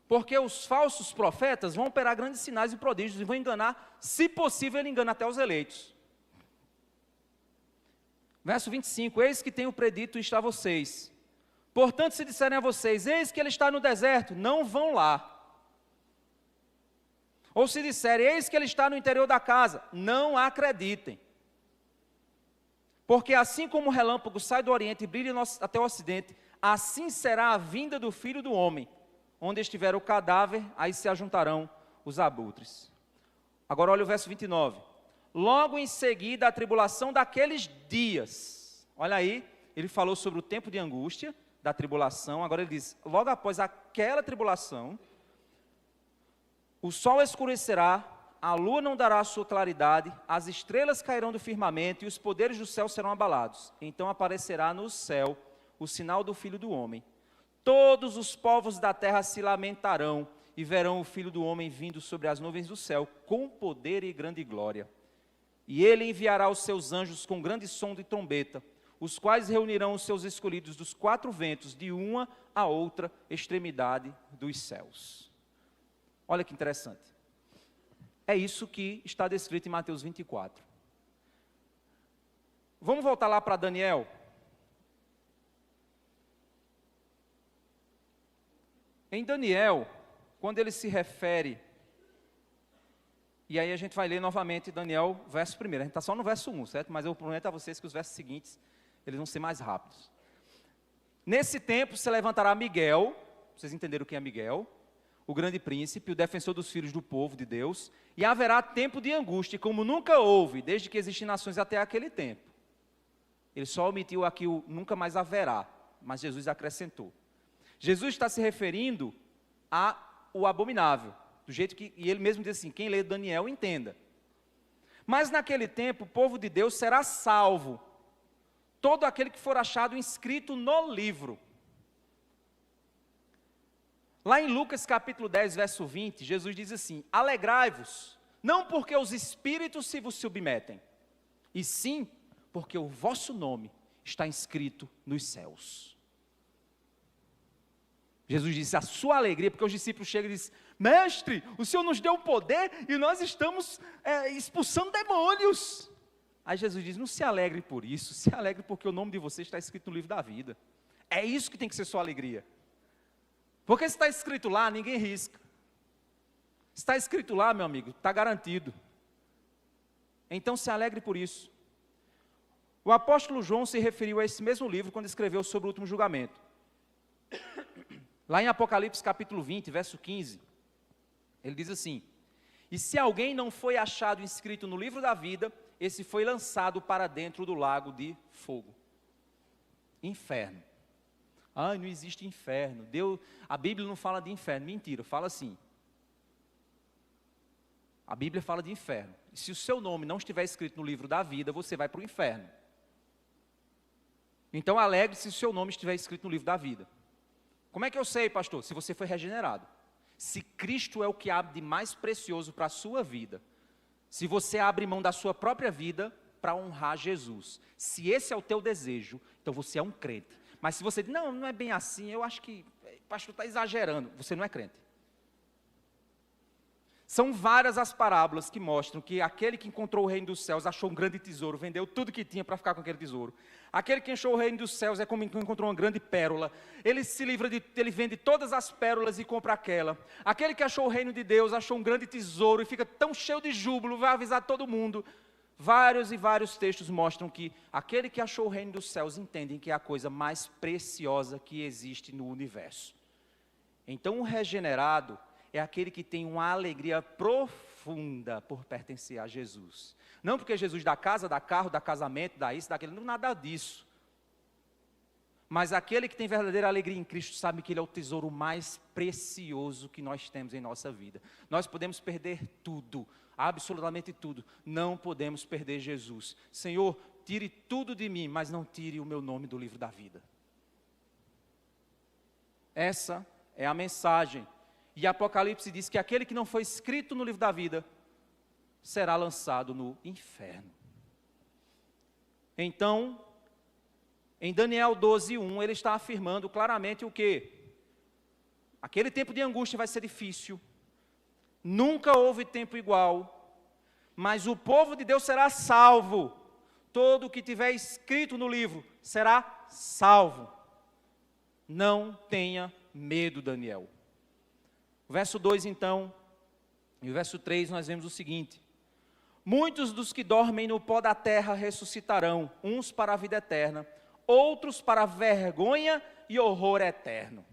Speaker 1: Porque os falsos profetas vão operar grandes sinais e prodígios e vão enganar, se possível, ele engana até os eleitos. Verso 25, eis que tenho predito isto a vocês. Portanto, se disserem a vocês, eis que ele está no deserto, não vão lá. Ou se disserem, eis que ele está no interior da casa, não acreditem. Porque assim como o relâmpago sai do oriente e brilha até o ocidente, assim será a vinda do Filho do Homem. Onde estiver o cadáver, aí se ajuntarão os abutres. Agora olha o verso 29. Logo em seguida a tribulação daqueles dias. Olha aí, ele falou sobre o tempo de angústia, da tribulação. Agora ele diz, logo após aquela tribulação, o sol escurecerá, a lua não dará a sua claridade, as estrelas cairão do firmamento e os poderes do céu serão abalados. Então aparecerá no céu o sinal do Filho do Homem. Todos os povos da terra se lamentarão e verão o Filho do Homem vindo sobre as nuvens do céu, com poder e grande glória. E ele enviará os seus anjos com grande som de trombeta, os quais reunirão os seus escolhidos dos 4 ventos, de uma a outra extremidade dos céus. Olha que interessante. É isso que está descrito em Mateus 24. Vamos voltar lá para Daniel. Em Daniel, quando ele se refere, e aí a gente vai ler novamente Daniel, verso 1. A gente está só no verso 1, certo? Mas eu prometo a vocês que os versos seguintes, eles vão ser mais rápidos. Nesse tempo se levantará Miguel, vocês entenderam quem é Miguel? O grande príncipe, o defensor dos filhos do povo de Deus, e haverá tempo de angústia, como nunca houve, desde que existem nações até aquele tempo. Ele só omitiu aqui o nunca mais haverá, mas Jesus acrescentou. Jesus está se referindo ao abominável, do jeito que, e ele mesmo diz assim, quem lê Daniel entenda. Mas naquele tempo o povo de Deus será salvo, todo aquele que for achado inscrito no livro. Lá em Lucas capítulo 10, verso 20, Jesus diz assim, alegrai-vos, não porque os espíritos se vos submetem, e sim porque o vosso nome está inscrito nos céus. Jesus disse, a sua alegria, porque os discípulos chegam e dizem, mestre, o Senhor nos deu o poder e nós estamos expulsando demônios. Aí Jesus diz, não se alegre por isso, se alegre porque o nome de você está escrito no livro da vida. É isso que tem que ser sua alegria. Porque se está escrito lá, ninguém risca. Se está escrito lá, meu amigo, está garantido. Então se alegre por isso. O apóstolo João se referiu a esse mesmo livro quando escreveu sobre o último julgamento. Lá em Apocalipse capítulo 20, verso 15, ele diz assim, e se alguém não foi achado inscrito no livro da vida, esse foi lançado para dentro do lago de fogo. Inferno. Ai, não existe inferno. A Bíblia não fala de inferno. Mentira, fala assim. A Bíblia fala de inferno. E se o seu nome não estiver escrito no livro da vida, você vai para o inferno. Então alegre-se se o seu nome estiver escrito no livro da vida. Como é que eu sei, pastor? Se você foi regenerado. Se Cristo é o que há de mais precioso para a sua vida. Se você abre mão da sua própria vida para honrar Jesus. Se esse é o teu desejo, então você é um crente. Mas se você diz, não é bem assim, eu acho que o pastor está exagerando, você não é crente. São várias as parábolas que mostram que aquele que encontrou o reino dos céus achou um grande tesouro, vendeu tudo que tinha para ficar com aquele tesouro. Aquele que achou o reino dos céus é como quem encontrou uma grande pérola. Ele vende todas as pérolas e compra aquela. Aquele que achou o reino de Deus achou um grande tesouro e fica tão cheio de júbilo, vai avisar todo mundo. Vários e vários textos mostram que aquele que achou o reino dos céus entendem que é a coisa mais preciosa que existe no universo. Então o regenerado é aquele que tem uma alegria profunda por pertencer a Jesus. Não porque Jesus dá casa, dá carro, dá casamento, dá isso, dá aquilo, não nada disso. Mas aquele que tem verdadeira alegria em Cristo sabe que Ele é o tesouro mais precioso que nós temos em nossa vida. Nós podemos perder tudo, absolutamente tudo. Não podemos perder Jesus. Senhor, tire tudo de mim, mas não tire o meu nome do livro da vida. Essa é a mensagem. E Apocalipse diz que aquele que não foi escrito no livro da vida será lançado no inferno. Então, em Daniel 12:1, ele está afirmando claramente o quê? Aquele tempo de angústia vai ser difícil, nunca houve tempo igual, mas o povo de Deus será salvo. Todo o que tiver escrito no livro será salvo. Não tenha medo, Daniel. O verso 2, então, e o verso 3, nós vemos o seguinte: muitos dos que dormem no pó da terra ressuscitarão, uns para a vida eterna, outros para a vergonha e horror eterno.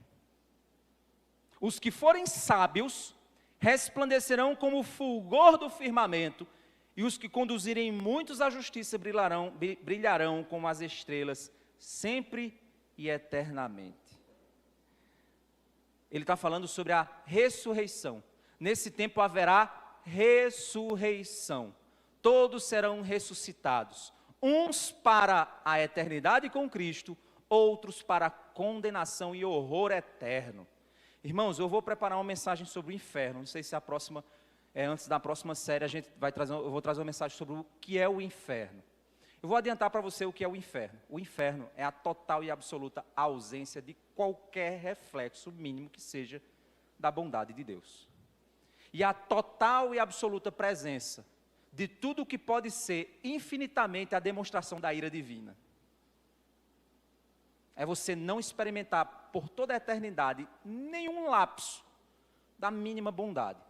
Speaker 1: Os que forem sábios resplandecerão como o fulgor do firmamento, e os que conduzirem muitos à justiça brilharão como as estrelas, sempre e eternamente. Ele está falando sobre a ressurreição. Nesse tempo haverá ressurreição. Todos serão ressuscitados. Uns para a eternidade com Cristo, outros para a condenação e horror eterno. Irmãos, eu vou preparar uma mensagem sobre o inferno. Não sei se a próxima Antes da próxima série, eu vou trazer uma mensagem sobre o que é o inferno. Eu vou adiantar para você o que é o inferno. O inferno é a total e absoluta ausência de qualquer reflexo mínimo que seja da bondade de Deus. E a total e absoluta presença de tudo que pode ser infinitamente a demonstração da ira divina. É você não experimentar por toda a eternidade nenhum lapso da mínima bondade.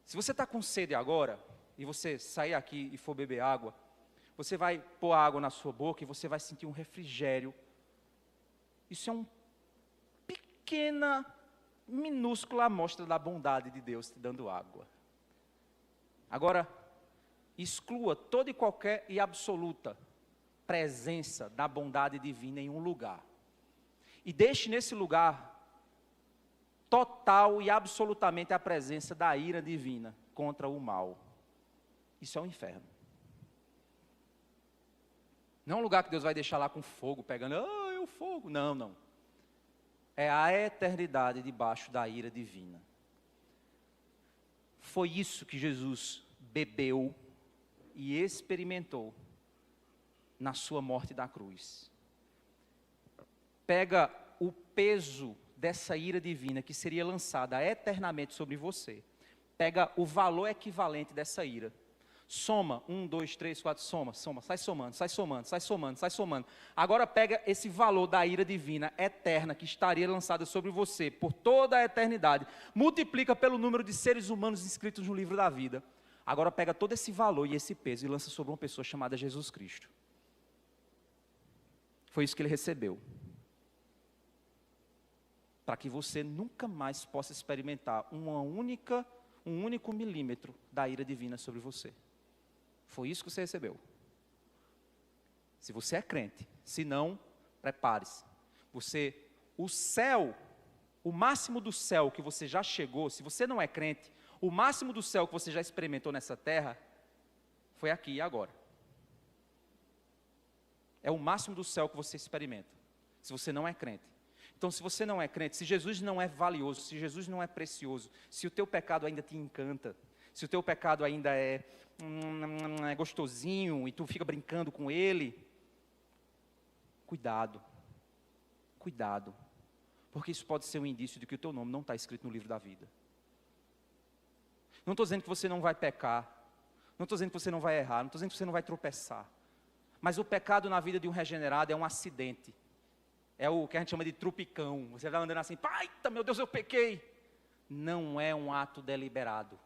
Speaker 1: Se você está com sede agora, e você sair aqui e for beber água, você vai pôr água na sua boca e você vai sentir um refrigério. Isso é uma pequena, minúscula amostra da bondade de Deus te dando água. Agora, exclua toda e qualquer e absoluta presença da bondade divina em um lugar. E deixe nesse lugar total e absolutamente a presença da ira divina contra o mal. Isso é o inferno. Não é um lugar que Deus vai deixar lá com fogo, pegando, o fogo. Não, não. É a eternidade debaixo da ira divina. Foi isso que Jesus bebeu e experimentou na sua morte da cruz. Pega o peso dessa ira divina que seria lançada eternamente sobre você. Pega o valor equivalente dessa ira. Soma, 1, 2, 3, 4, soma, sai somando. Agora pega esse valor da ira divina eterna que estaria lançada sobre você por toda a eternidade. Multiplica pelo número de seres humanos inscritos no livro da vida. Agora pega todo esse valor e esse peso e lança sobre uma pessoa chamada Jesus Cristo. Foi isso que ele recebeu. Para que você nunca mais possa experimentar um único milímetro da ira divina sobre você. Foi isso que você recebeu. Se você é crente, se não, prepare-se. O céu, o máximo do céu que você já chegou, se você não é crente, o máximo do céu que você já experimentou nessa terra, foi aqui e agora. É o máximo do céu que você experimenta, se você não é crente. Então, se você não é crente, se Jesus não é valioso, se Jesus não é precioso, se o teu pecado ainda te encanta, se o teu pecado ainda é gostosinho e tu fica brincando com ele, cuidado, porque isso pode ser um indício de que o teu nome não está escrito no livro da vida. Não estou dizendo que você não vai pecar, não estou dizendo que você não vai errar, não estou dizendo que você não vai tropeçar, mas o pecado na vida de um regenerado é um acidente, é o que a gente chama de trupicão. Você vai andando assim, eita, meu Deus, eu pequei. Não é um ato deliberado.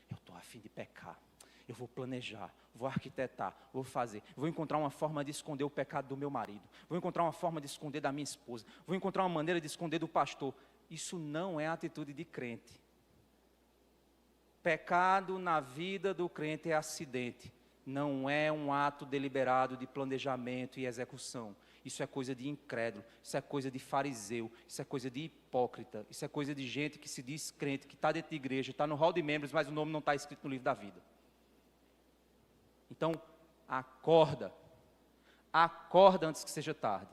Speaker 1: Eu estou a fim de pecar, eu vou planejar, vou arquitetar, vou fazer, vou encontrar uma forma de esconder o pecado do meu marido, vou encontrar uma forma de esconder da minha esposa, vou encontrar uma maneira de esconder do pastor. Isso não é atitude de crente. Pecado na vida do crente é acidente, não é um ato deliberado de planejamento e execução. Isso é coisa de incrédulo, isso é coisa de fariseu, isso é coisa de hipócrita, isso é coisa de gente que se diz crente, que está dentro de igreja, está no hall de membros, mas o nome não está escrito no livro da vida. Então, acorda antes que seja tarde,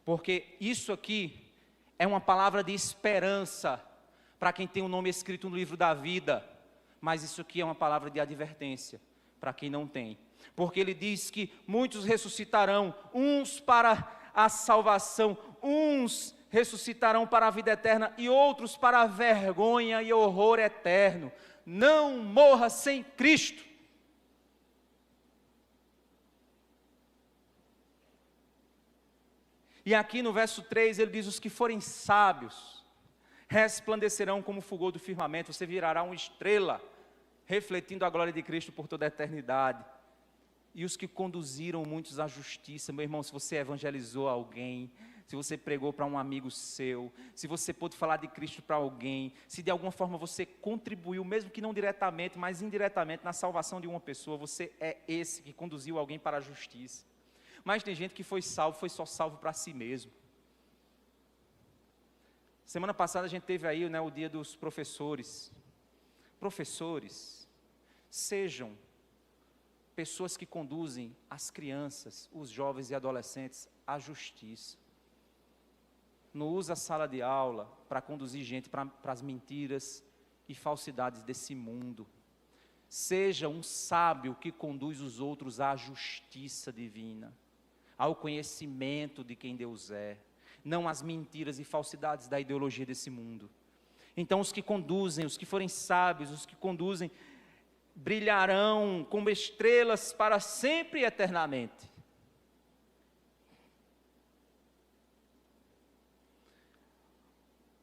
Speaker 1: porque isso aqui é uma palavra de esperança para quem tem o nome escrito no livro da vida, mas isso aqui é uma palavra de advertência para quem não tem. Porque ele diz que muitos ressuscitarão, uns para a salvação, uns ressuscitarão para a vida eterna e outros para a vergonha e horror eterno. Não morra sem Cristo. E aqui no verso 3 ele diz: os que forem sábios resplandecerão como o fulgor do firmamento, você virará uma estrela, refletindo a glória de Cristo por toda a eternidade. E os que conduziram muitos à justiça, meu irmão, se você evangelizou alguém, se você pregou para um amigo seu, se você pôde falar de Cristo para alguém, se de alguma forma você contribuiu, mesmo que não diretamente, mas indiretamente, na salvação de uma pessoa, você é esse que conduziu alguém para a justiça. Mas tem gente que foi só salvo para si mesmo. Semana passada a gente teve aí, o dia dos professores. Professores, sejam pessoas que conduzem as crianças, os jovens e adolescentes à justiça. Não usa a sala de aula para conduzir gente para as mentiras e falsidades desse mundo. Seja um sábio que conduz os outros à justiça divina, ao conhecimento de quem Deus é, não às mentiras e falsidades da ideologia desse mundo. Então os que conduzem, os que forem sábios, os que conduzem, brilharão como estrelas para sempre e eternamente.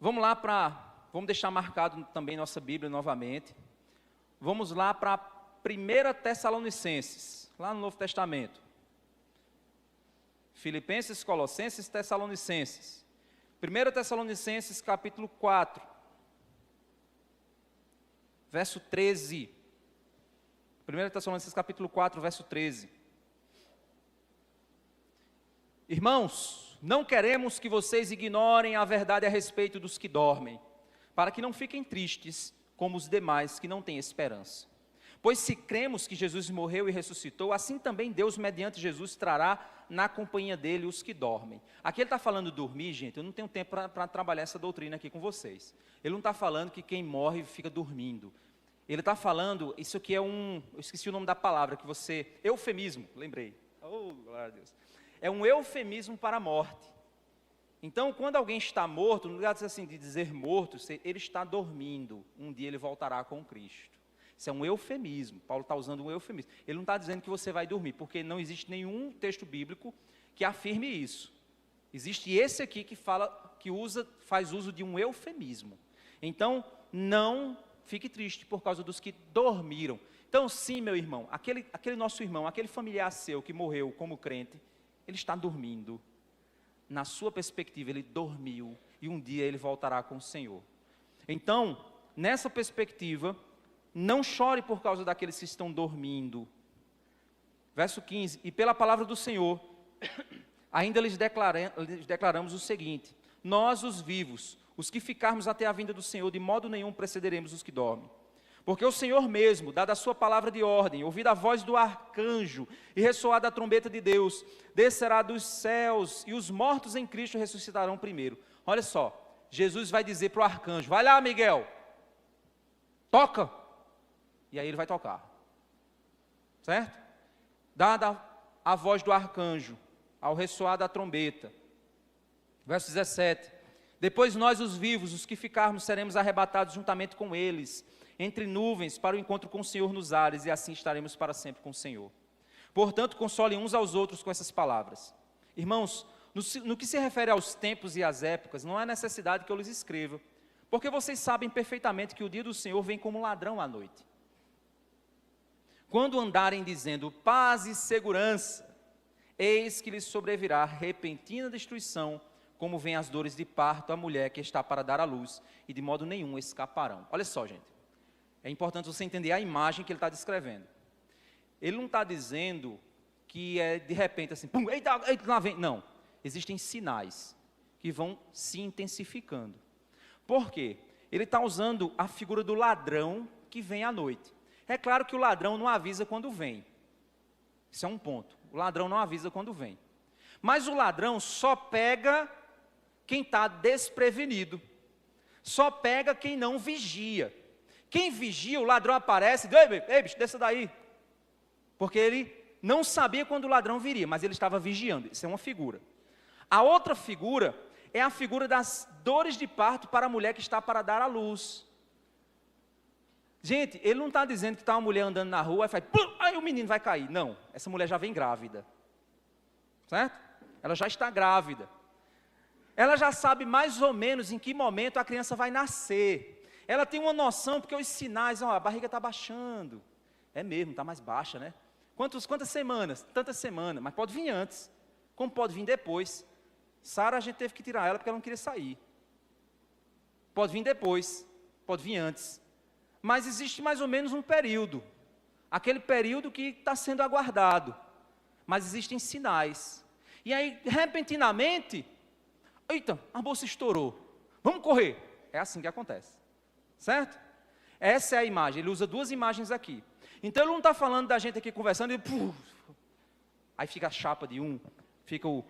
Speaker 1: Vamos deixar marcado também nossa Bíblia novamente. Vamos lá para 1 Tessalonicenses, lá no Novo Testamento. Filipenses, Colossenses, Tessalonicenses. 1 Tessalonicenses, capítulo 4, verso 13. 1 Tessalonicenses, capítulo 4, verso 13. Irmãos, não queremos que vocês ignorem a verdade a respeito dos que dormem, para que não fiquem tristes como os demais que não têm esperança. Pois se cremos que Jesus morreu e ressuscitou, assim também Deus, mediante Jesus, trará na companhia dele os que dormem. Aqui ele está falando dormir, gente, eu não tenho tempo para trabalhar essa doutrina aqui com vocês. Ele não está falando que quem morre fica dormindo. Ele está falando, isso aqui é eu esqueci o nome da palavra, eufemismo, lembrei. Oh, glória a Deus. É um eufemismo para a morte. Então, quando alguém está morto, no lugar de dizer morto, ele está dormindo. Um dia ele voltará com Cristo. Isso é um eufemismo. Paulo está usando um eufemismo. Ele não está dizendo que você vai dormir, porque não existe nenhum texto bíblico que afirme isso. Existe esse aqui que faz uso de um eufemismo. Então, não fique triste por causa dos que dormiram. Então, sim, meu irmão, aquele nosso irmão, aquele familiar seu que morreu como crente, ele está dormindo. Na sua perspectiva, ele dormiu e um dia ele voltará com o Senhor. Então, nessa perspectiva, não chore por causa daqueles que estão dormindo. Verso 15, e pela palavra do Senhor, ainda lhes declaramos o seguinte: nós, os vivos, os que ficarmos até a vinda do Senhor, de modo nenhum precederemos os que dormem. Porque o Senhor mesmo, dada a sua palavra de ordem, ouvida a voz do arcanjo e ressoada a trombeta de Deus, descerá dos céus e os mortos em Cristo ressuscitarão primeiro. Olha só, Jesus vai dizer para o arcanjo: vai lá, Miguel, toca. E aí ele vai tocar. Certo? Dada a voz do arcanjo, ao ressoar da trombeta. Verso 17. Depois nós, os vivos, os que ficarmos, seremos arrebatados juntamente com eles, entre nuvens, para o encontro com o Senhor nos ares, e assim estaremos para sempre com o Senhor. Portanto, consolem uns aos outros com essas palavras. Irmãos, no que se refere aos tempos e às épocas, não há necessidade que eu lhes escreva, porque vocês sabem perfeitamente que o dia do Senhor vem como um ladrão à noite. Quando andarem dizendo paz e segurança, eis que lhes sobrevirá repentina destruição, como vêm as dores de parto à mulher que está para dar à luz, e de modo nenhum escaparão. Olha só, gente. É importante você entender a imagem que ele está descrevendo. Ele não está dizendo que é de repente assim, pum, eita, lá vem. Não, existem sinais que vão se intensificando. Por quê? Ele está usando a figura do ladrão que vem à noite. É claro que o ladrão não avisa quando vem. Isso é um ponto. O ladrão não avisa quando vem. Mas o ladrão só pega quem está desprevenido. Só pega quem não vigia. Quem vigia, o ladrão aparece e diz: ei, bicho, desça daí. Porque ele não sabia quando o ladrão viria, mas ele estava vigiando. Isso é uma figura. A outra figura é a figura das dores de parto para a mulher que está para dar à luz. Gente, ele não está dizendo que está uma mulher andando na rua e faz, aí o menino vai cair. Não, essa mulher já vem grávida. Certo? Ela já está grávida. Ela já sabe mais ou menos em que momento a criança vai nascer. Ela tem uma noção, porque os sinais, a barriga está baixando. É mesmo, está mais baixa, né? Quantas semanas? Tantas semanas, mas pode vir antes. Como pode vir depois? Sara, a gente teve que tirar ela porque ela não queria sair. Pode vir depois, pode vir antes. Mas existe mais ou menos um período. Aquele período que está sendo aguardado. Mas existem sinais. E aí, repentinamente, eita, a bolsa estourou. Vamos correr. É assim que acontece. Certo? Essa é a imagem. Ele usa duas imagens aqui. Então ele não está falando da gente aqui conversando e aí fica a chapa de um, fica o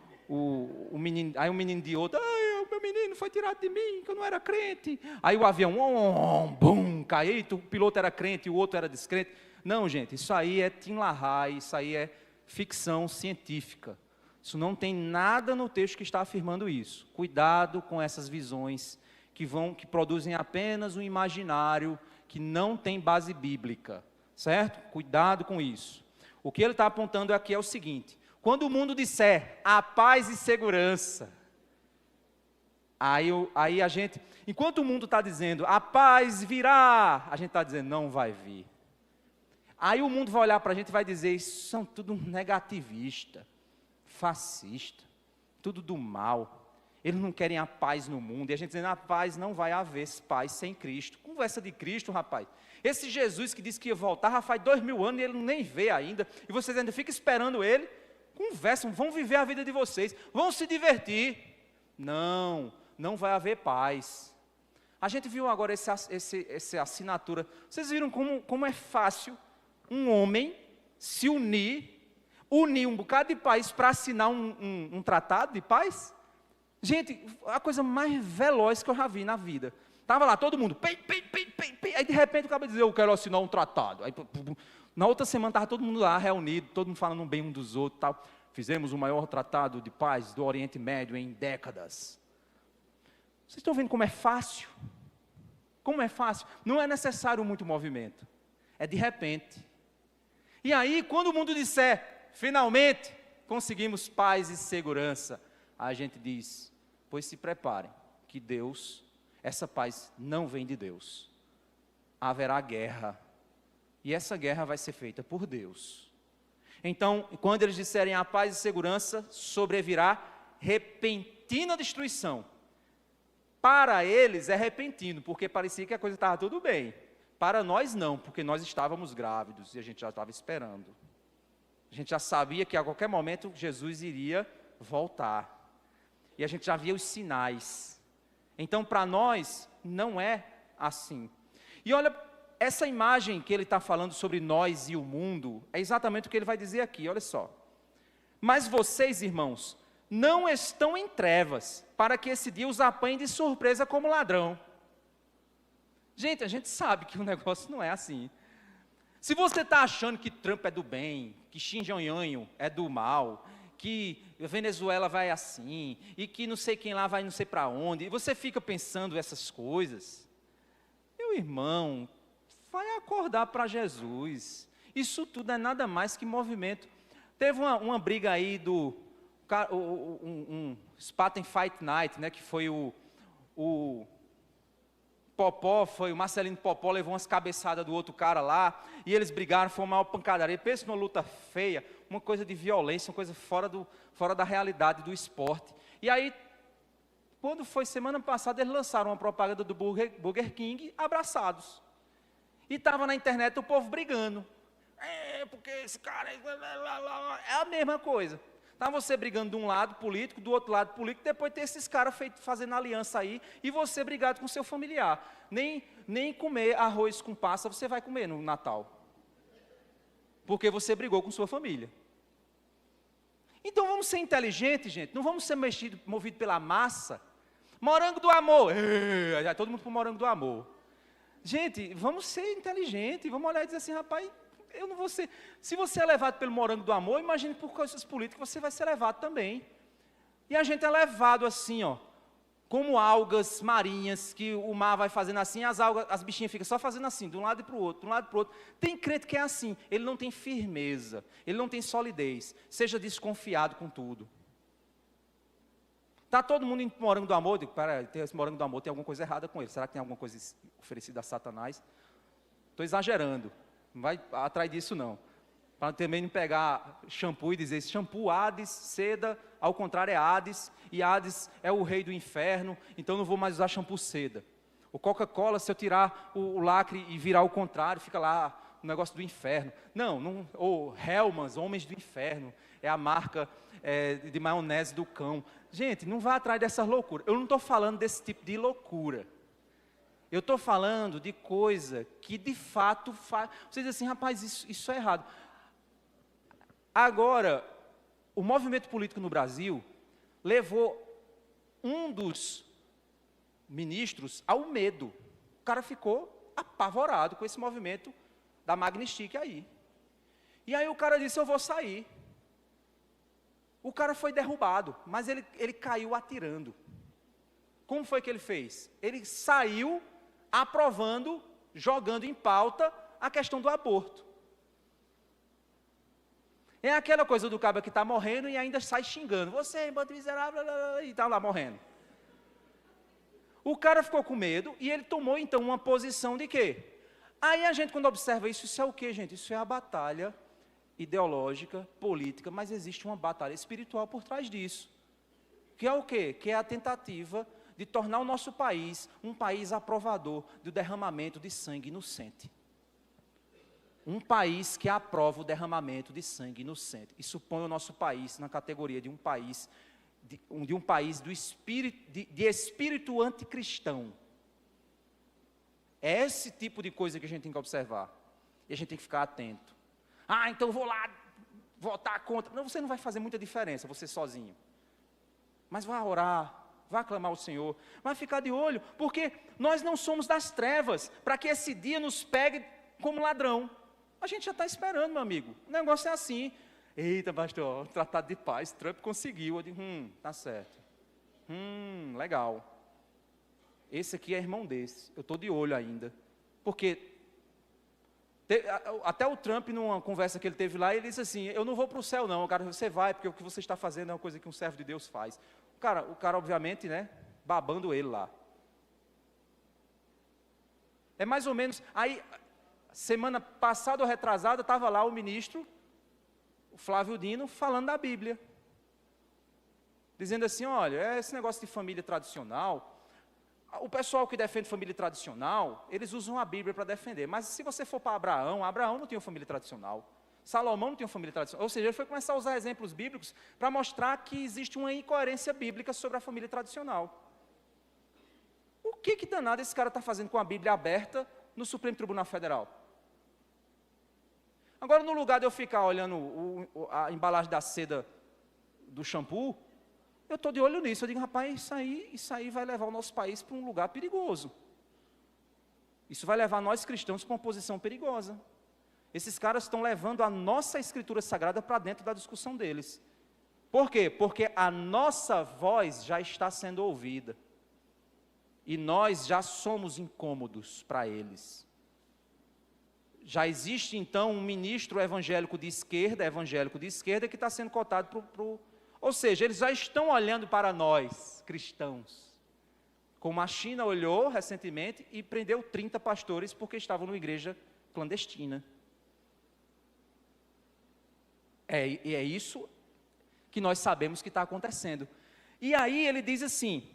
Speaker 1: menino, aí o menino de outro, o meu menino foi tirado de mim, que eu não era crente. Aí o avião, bum, cai, eita, o piloto era crente e o outro era descrente. Não, gente, isso aí é Tim LaHaye, isso aí é ficção científica. Isso não tem nada no texto que está afirmando isso. Cuidado com essas visões que produzem apenas um imaginário que não tem base bíblica, certo? Cuidado com isso. O que ele está apontando aqui é o seguinte: quando o mundo disser a paz e segurança, aí a gente, enquanto o mundo está dizendo a paz virá, a gente está dizendo não vai vir. Aí o mundo vai olhar para a gente e vai dizer, isso são tudo negativista, fascista, tudo do mal. Eles não querem a paz no mundo. E a gente dizendo, a paz não vai haver paz sem Cristo. Conversa de Cristo, rapaz. Esse Jesus que disse que ia voltar, já faz 2000 anos e ele nem vê ainda. E vocês ainda ficam esperando ele. Conversam, vão viver a vida de vocês. Vão se divertir. Não vai haver paz. A gente viu agora essa assinatura. Vocês viram como é fácil um homem se unir um bocado de país para assinar um tratado de paz? Gente, a coisa mais veloz que eu já vi na vida. Estava lá todo mundo, aí de repente o cara dizia, eu quero assinar um tratado. Aí, na outra semana estava todo mundo lá reunido, todo mundo falando bem um dos outros. Tal. Fizemos o maior tratado de paz do Oriente Médio em décadas. Vocês estão vendo como é fácil? Como é fácil? Não é necessário muito movimento. É de repente. E aí, quando o mundo disser, finalmente, conseguimos paz e segurança, a gente diz, pois se preparem, que Deus, essa paz não vem de Deus. Haverá guerra. E essa guerra vai ser feita por Deus. Então, quando eles disserem a paz e segurança, sobrevirá repentina destruição. Para eles é repentino, porque parecia que a coisa estava tudo bem. Para nós não, porque nós estávamos grávidos e a gente já estava esperando. A gente já sabia que a qualquer momento Jesus iria voltar. E a gente já via os sinais. Então, para nós, não é assim. E olha, essa imagem que ele está falando sobre nós e o mundo, é exatamente o que ele vai dizer aqui, olha só. Mas vocês, irmãos, não estão em trevas, para que esse dia os apanhe de surpresa como ladrão. Gente, a gente sabe que o negócio não é assim. Se você está achando que Trump é do bem, que Xi Jinping é do mal, que a Venezuela vai assim, e que não sei quem lá vai não sei para onde, e você fica pensando essas coisas, meu irmão, vai acordar para Jesus. Isso tudo é nada mais que movimento. Teve uma briga aí do Spartan Fight Night, né, que foi o Popó, foi o Marcelino Popó, levou umas cabeçadas do outro cara lá, e eles brigaram, foi uma maior pancadaria. Pensa numa luta feia, uma coisa de violência, uma coisa fora da realidade do esporte. E aí, quando foi semana passada, eles lançaram uma propaganda do Burger King, abraçados. E estava na internet o povo brigando. Porque esse cara é a mesma coisa. Está você brigando de um lado político, do outro lado político, depois ter esses caras fazendo aliança aí, e você brigado com seu familiar. Nem comer arroz com passa você vai comer no Natal. Porque você brigou com sua família. Então vamos ser inteligentes, gente, não vamos ser movidos pela massa. Morango do amor, todo mundo para o morango do amor. Gente, vamos ser inteligentes, vamos olhar e dizer assim, rapaz, eu não vou ser. Se você é levado pelo morango do amor, imagine por coisas políticas, você vai ser levado também. E a gente é levado assim, ó, como algas marinhas, que o mar vai fazendo assim, as bichinhas ficam só fazendo assim, de um lado para o outro, de um lado para o outro. Tem crente que é assim, ele não tem firmeza, ele não tem solidez, seja desconfiado com tudo. Está todo mundo indo para o morango do amor, eu digo, pera, esse morango do amor tem alguma coisa errada com ele, será que tem alguma coisa oferecida a Satanás? Estou exagerando. Não vai atrás disso não. Para também não pegar shampoo e dizer, shampoo, Hades, seda, ao contrário é Hades, e Hades é o rei do inferno, então não vou mais usar shampoo seda. O Coca-Cola, se eu tirar o lacre e virar o contrário, fica lá o negócio do inferno. Não, ou Hellmann's, Homens do Inferno, é a marca de maionese do cão. Gente, não vá atrás dessas loucuras. Eu não estou falando desse tipo de loucura. Eu estou falando de coisa que de fato faz. Você diz assim, rapaz, isso é errado. Agora, o movimento político no Brasil levou um dos ministros ao medo. O cara ficou apavorado com esse movimento da Magnistic aí. E aí o cara disse, eu vou sair. O cara foi derrubado, mas ele caiu atirando. Como foi que ele fez? Ele saiu aprovando, jogando em pauta a questão do aborto. É aquela coisa do cara que está morrendo e ainda sai xingando. Você, bando miserável, e está lá morrendo. O cara ficou com medo e ele tomou, então, uma posição de quê? Aí a gente, quando observa isso, isso é o quê, gente? Isso é a batalha ideológica, política, mas existe uma batalha espiritual por trás disso. Que é o quê? Que é a tentativa de tornar o nosso país um país aprovador do derramamento de sangue inocente. Um país que aprova o derramamento de sangue inocente. Isso põe o nosso país na categoria de um país do espírito, de espírito anticristão. É esse tipo de coisa que a gente tem que observar. E a gente tem que ficar atento. Ah, então vou lá votar contra. Não, você não vai fazer muita diferença, você sozinho. Mas vá orar, vá clamar ao Senhor, vai ficar de olho, porque nós não somos das trevas, para que esse dia nos pegue como ladrão. A gente já está esperando, meu amigo. O negócio é assim. Eita, pastor, tratado de paz, Trump conseguiu. Eu digo, tá certo. Legal. Esse aqui é irmão desse. Eu estou de olho ainda. Porque até o Trump, numa conversa que ele teve lá, ele disse assim, eu não vou para o céu não, cara, você vai, porque o que você está fazendo é uma coisa que um servo de Deus faz. O cara obviamente, né, babando ele lá. É mais ou menos, aí, semana passada ou retrasada, estava lá o ministro, o Flávio Dino, falando da Bíblia. Dizendo assim, olha, esse negócio de família tradicional, o pessoal que defende família tradicional, eles usam a Bíblia para defender. Mas se você for para Abraão não tinha uma família tradicional. Salomão não tinha uma família tradicional. Ou seja, ele foi começar a usar exemplos bíblicos para mostrar que existe uma incoerência bíblica sobre a família tradicional. O que danado esse cara está fazendo com a Bíblia aberta no Supremo Tribunal Federal? Agora, no lugar de eu ficar olhando a embalagem da seda do shampoo, eu estou de olho nisso. Eu digo, rapaz, isso aí vai levar o nosso país para um lugar perigoso. Isso vai levar nós cristãos para uma posição perigosa. Esses caras estão levando a nossa Escritura Sagrada para dentro da discussão deles. Por quê? Porque a nossa voz já está sendo ouvida. E nós já somos incômodos para eles. Já existe, então, um ministro evangélico de esquerda, que está sendo cotado para o... Ou seja, eles já estão olhando para nós, cristãos. Como a China olhou recentemente e prendeu 30 pastores porque estavam numa igreja clandestina. E é isso que nós sabemos que está acontecendo. E aí ele diz assim,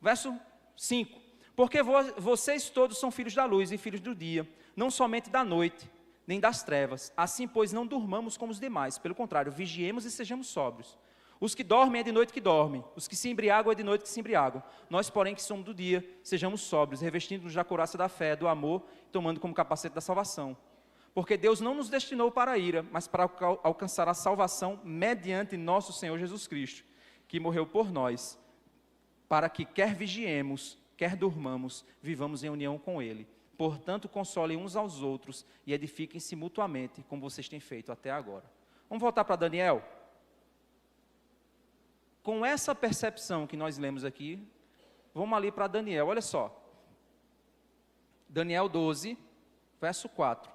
Speaker 1: verso 5, porque vocês todos são filhos da luz e filhos do dia, não somente da noite, nem das trevas. Assim, pois, não durmamos como os demais, pelo contrário, vigiemos e sejamos sóbrios. Os que dormem é de noite que dormem, os que se embriagam é de noite que se embriagam. Nós, porém, que somos do dia, sejamos sóbrios, revestindo-nos da couraça da fé, do amor, tomando como capacete da salvação. Porque Deus não nos destinou para a ira, mas para alcançar a salvação mediante nosso Senhor Jesus Cristo, que morreu por nós, para que quer vigiemos, quer durmamos, vivamos em união com Ele. Portanto, consolem uns aos outros e edifiquem-se mutuamente, como vocês têm feito até agora. Vamos voltar para Daniel? Com essa percepção que nós lemos aqui, vamos ali para Daniel, olha só. Daniel 12, verso 4.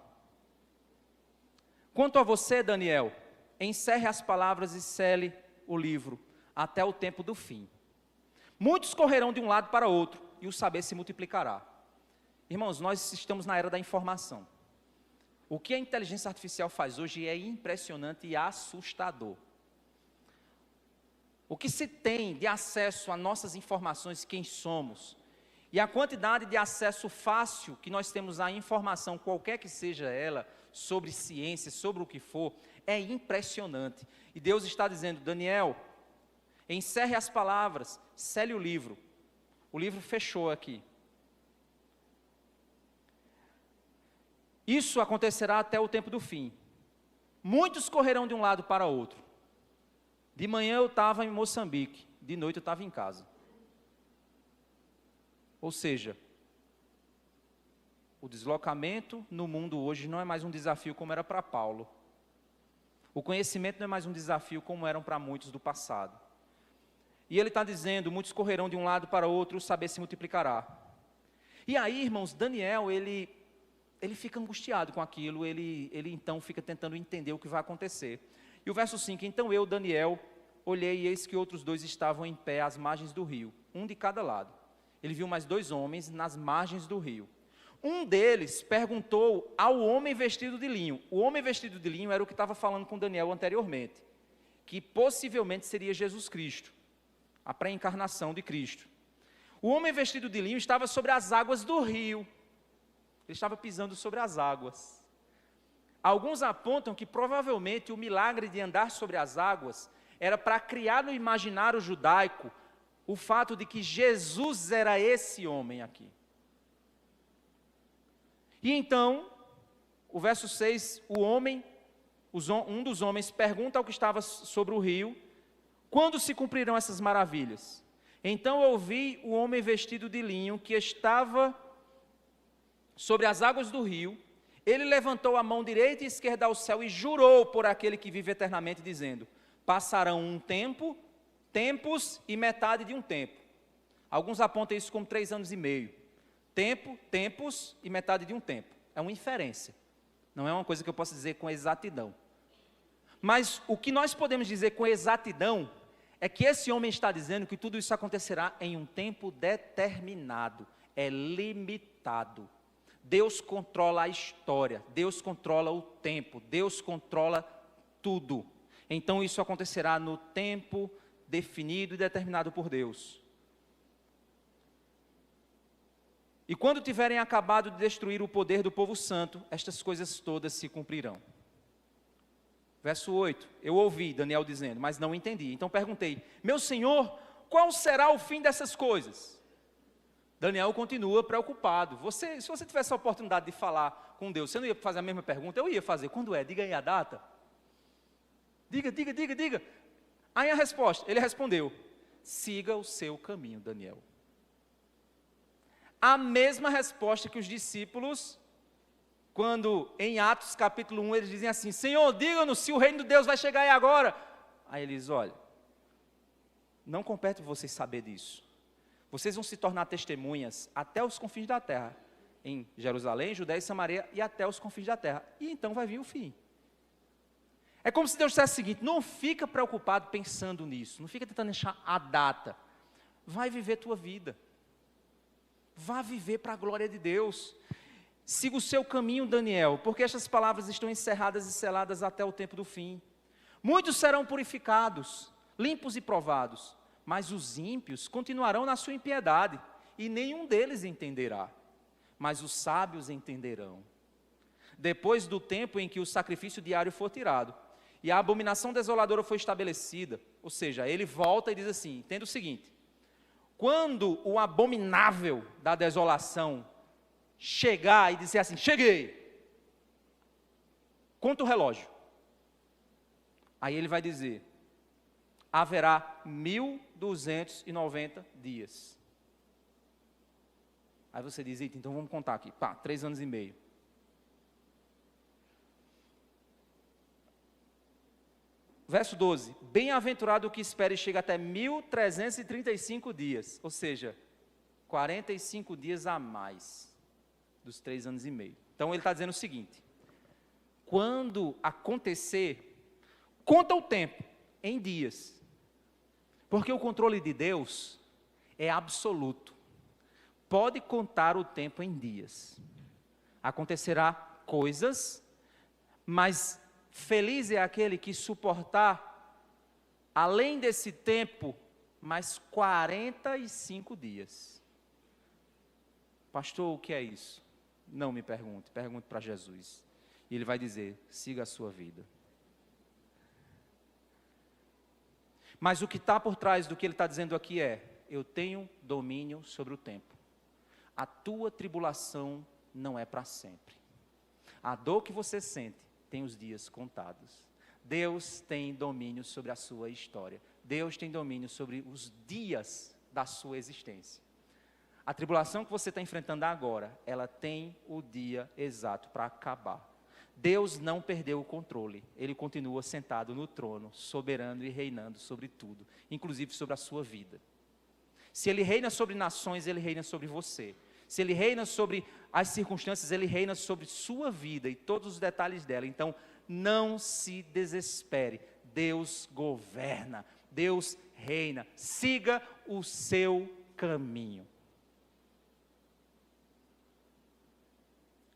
Speaker 1: Quanto a você, Daniel, encerre as palavras e cele o livro, até o tempo do fim. Muitos correrão de um lado para outro, e o saber se multiplicará. Irmãos, nós estamos na era da informação. O que a inteligência artificial faz hoje é impressionante e assustador. O que se tem de acesso a nossas informações, quem somos, e a quantidade de acesso fácil que nós temos à informação, qualquer que seja ela, sobre ciência, sobre o que for, é impressionante. E Deus está dizendo, Daniel, encerre as palavras, cele o livro. O livro fechou aqui. Isso acontecerá até o tempo do fim. Muitos correrão de um lado para outro. De manhã eu estava em Moçambique, de noite eu estava em casa. Ou seja, o deslocamento no mundo hoje não é mais um desafio como era para Paulo. O conhecimento não é mais um desafio como eram para muitos do passado. E ele está dizendo, muitos correrão de um lado para o outro, o saber se multiplicará. E aí, irmãos, Daniel, ele fica angustiado com aquilo, ele então fica tentando entender o que vai acontecer. E o verso 5, então eu, Daniel, olhei e eis que outros 2 estavam em pé às margens do rio, um de cada lado. Ele viu mais 2 homens nas margens do rio. Um deles perguntou ao homem vestido de linho. O homem vestido de linho era o que estava falando com Daniel anteriormente, que possivelmente seria Jesus Cristo, a pré-encarnação de Cristo. O homem vestido de linho estava sobre as águas do rio. Ele estava pisando sobre as águas. Alguns apontam que provavelmente o milagre de andar sobre as águas era para criar no imaginário judaico o fato de que Jesus era esse homem aqui. E então, o verso 6, um dos homens pergunta ao que estava sobre o rio, quando se cumprirão essas maravilhas? Então eu vi o homem vestido de linho que estava sobre as águas do rio, ele levantou a mão direita e esquerda ao céu e jurou por aquele que vive eternamente, dizendo, passarão um tempo, tempos e metade de um tempo. Alguns apontam isso como 3 anos e meio. Tempo, tempos e metade de um tempo. É uma inferência. Não é uma coisa que eu posso dizer com exatidão. Mas o que nós podemos dizer com exatidão é que esse homem está dizendo que tudo isso acontecerá em um tempo determinado. É limitado. Deus controla a história. Deus controla o tempo. Deus controla tudo. Então isso acontecerá no tempo definido e determinado por Deus. E quando tiverem acabado de destruir o poder do povo santo, estas coisas todas se cumprirão. Verso 8, eu ouvi Daniel dizendo, mas não entendi. Então perguntei, meu senhor, qual será o fim dessas coisas? Daniel continua preocupado. Se você tivesse a oportunidade de falar com Deus, você não ia fazer a mesma pergunta? Eu ia fazer, quando é? Diga aí a data. Diga. Aí a resposta, ele respondeu, siga o seu caminho, Daniel. A mesma resposta que os discípulos, quando em Atos capítulo 1, eles dizem assim, Senhor, diga-nos se o reino de Deus vai chegar aí agora. Aí eles, olha, não compete vocês saber disso. Vocês vão se tornar testemunhas até os confins da terra, em Jerusalém, Judéia e Samaria, e até os confins da terra. E então vai vir o fim. É como se Deus dissesse o seguinte, não fica preocupado pensando nisso, não fica tentando achar a data. Vai viver tua vida. Vá viver para a glória de Deus. Siga o seu caminho, Daniel, porque estas palavras estão encerradas e seladas até o tempo do fim. Muitos serão purificados, limpos e provados, mas os ímpios continuarão na sua impiedade, e nenhum deles entenderá, mas os sábios entenderão. Depois do tempo em que o sacrifício diário for tirado, e a abominação desoladora foi estabelecida, ou seja, ele volta e diz assim, entenda o seguinte, quando o abominável da desolação chegar e dizer assim, cheguei, conta o relógio. Aí ele vai dizer, haverá 1290 dias. Aí você diz, então vamos contar aqui, 3 anos e meio. Verso 12, bem-aventurado o que espera e chega até 1335 dias, ou seja, 45 dias a mais dos 3 anos e meio. Então ele está dizendo o seguinte, quando acontecer, conta o tempo em dias, porque o controle de Deus é absoluto, pode contar o tempo em dias, acontecerá coisas, mas feliz é aquele que suportar, além desse tempo, mais 45 dias. Pastor, o que é isso? Não me pergunte, pergunte para Jesus. E ele vai dizer, siga a sua vida. Mas o que está por trás do que ele está dizendo aqui é, eu tenho domínio sobre o tempo. A tua tribulação não é para sempre. A dor que você sente, tem os dias contados. Deus tem domínio sobre a sua história. Deus tem domínio sobre os dias da sua existência. A tribulação que você está enfrentando agora, ela tem o dia exato para acabar. Deus não perdeu o controle, Ele continua sentado no trono, soberano e reinando sobre tudo, inclusive sobre a sua vida. Se Ele reina sobre nações, Ele reina sobre você. Se Ele reina sobre as circunstâncias, Ele reina sobre sua vida e todos os detalhes dela. Então, não se desespere, Deus governa, Deus reina, siga o seu caminho.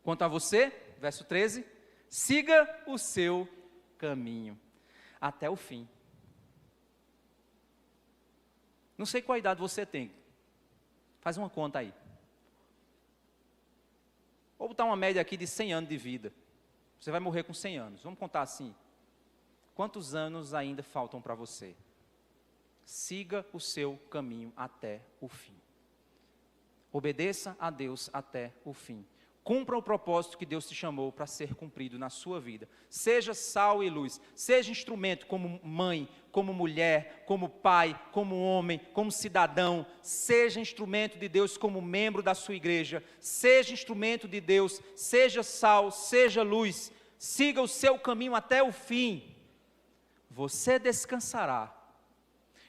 Speaker 1: Quanto a você, verso 13, siga o seu caminho até o fim. Não sei qual idade você tem, faz uma conta aí. Vou botar uma média aqui de 100 anos de vida. Você vai morrer com 100 anos, vamos contar assim. Quantos anos ainda faltam para você? Siga o seu caminho até o fim. Obedeça a Deus até o fim. Cumpra o propósito que Deus te chamou para ser cumprido na sua vida. Seja sal e luz. Seja instrumento como mãe, como mulher, como pai, como homem, como cidadão. Seja instrumento de Deus como membro da sua igreja. Seja instrumento de Deus. Seja sal, seja luz. Siga o seu caminho até o fim. Você descansará.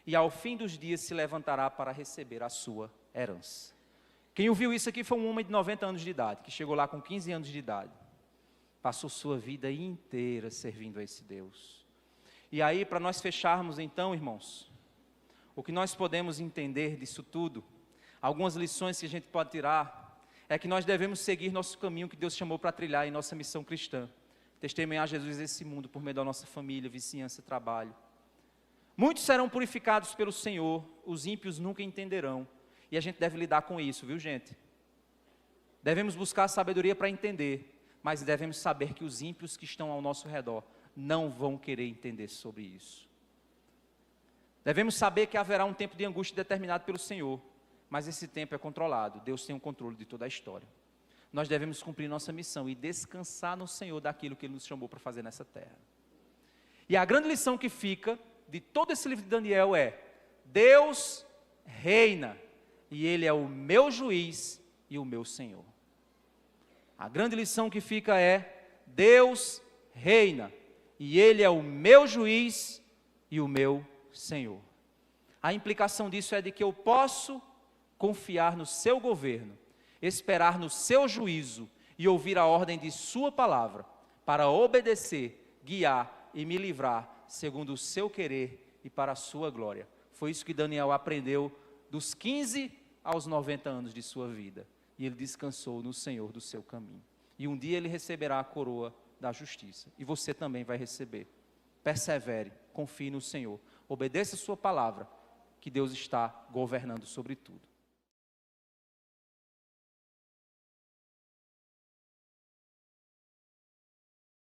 Speaker 1: E ao fim dos dias se levantará para receber a sua herança. Quem ouviu isso aqui foi um homem de 90 anos de idade, que chegou lá com 15 anos de idade. Passou sua vida inteira servindo a esse Deus. E aí, para nós fecharmos então, irmãos, o que nós podemos entender disso tudo, algumas lições que a gente pode tirar, é que nós devemos seguir nosso caminho que Deus chamou para trilhar em nossa missão cristã. Testemunhar Jesus nesse mundo por meio da nossa família, vizinhança, trabalho. Muitos serão purificados pelo Senhor, os ímpios nunca entenderão. E a gente deve lidar com isso, viu, gente? Devemos buscar sabedoria para entender, mas devemos saber que os ímpios que estão ao nosso redor não vão querer entender sobre isso. Devemos saber que haverá um tempo de angústia determinado pelo Senhor, mas esse tempo é controlado. Deus tem o controle de toda a história. Nós devemos cumprir nossa missão e descansar no Senhor daquilo que Ele nos chamou para fazer nessa terra. E a grande lição que fica de todo esse livro de Daniel é: Deus reina. E Ele é o meu juiz e o meu Senhor. A grande lição que fica é: Deus reina, e Ele é o meu juiz e o meu Senhor. A implicação disso é de que eu posso confiar no seu governo, esperar no seu juízo e ouvir a ordem de sua palavra, para obedecer, guiar e me livrar, segundo o seu querer e para a sua glória. Foi isso que Daniel aprendeu dos 15 aos 90 anos de sua vida, e ele descansou no Senhor do seu caminho, e um dia ele receberá a coroa da justiça, e você também vai receber. Persevere, confie no Senhor, obedeça a sua palavra, que Deus está governando sobre tudo.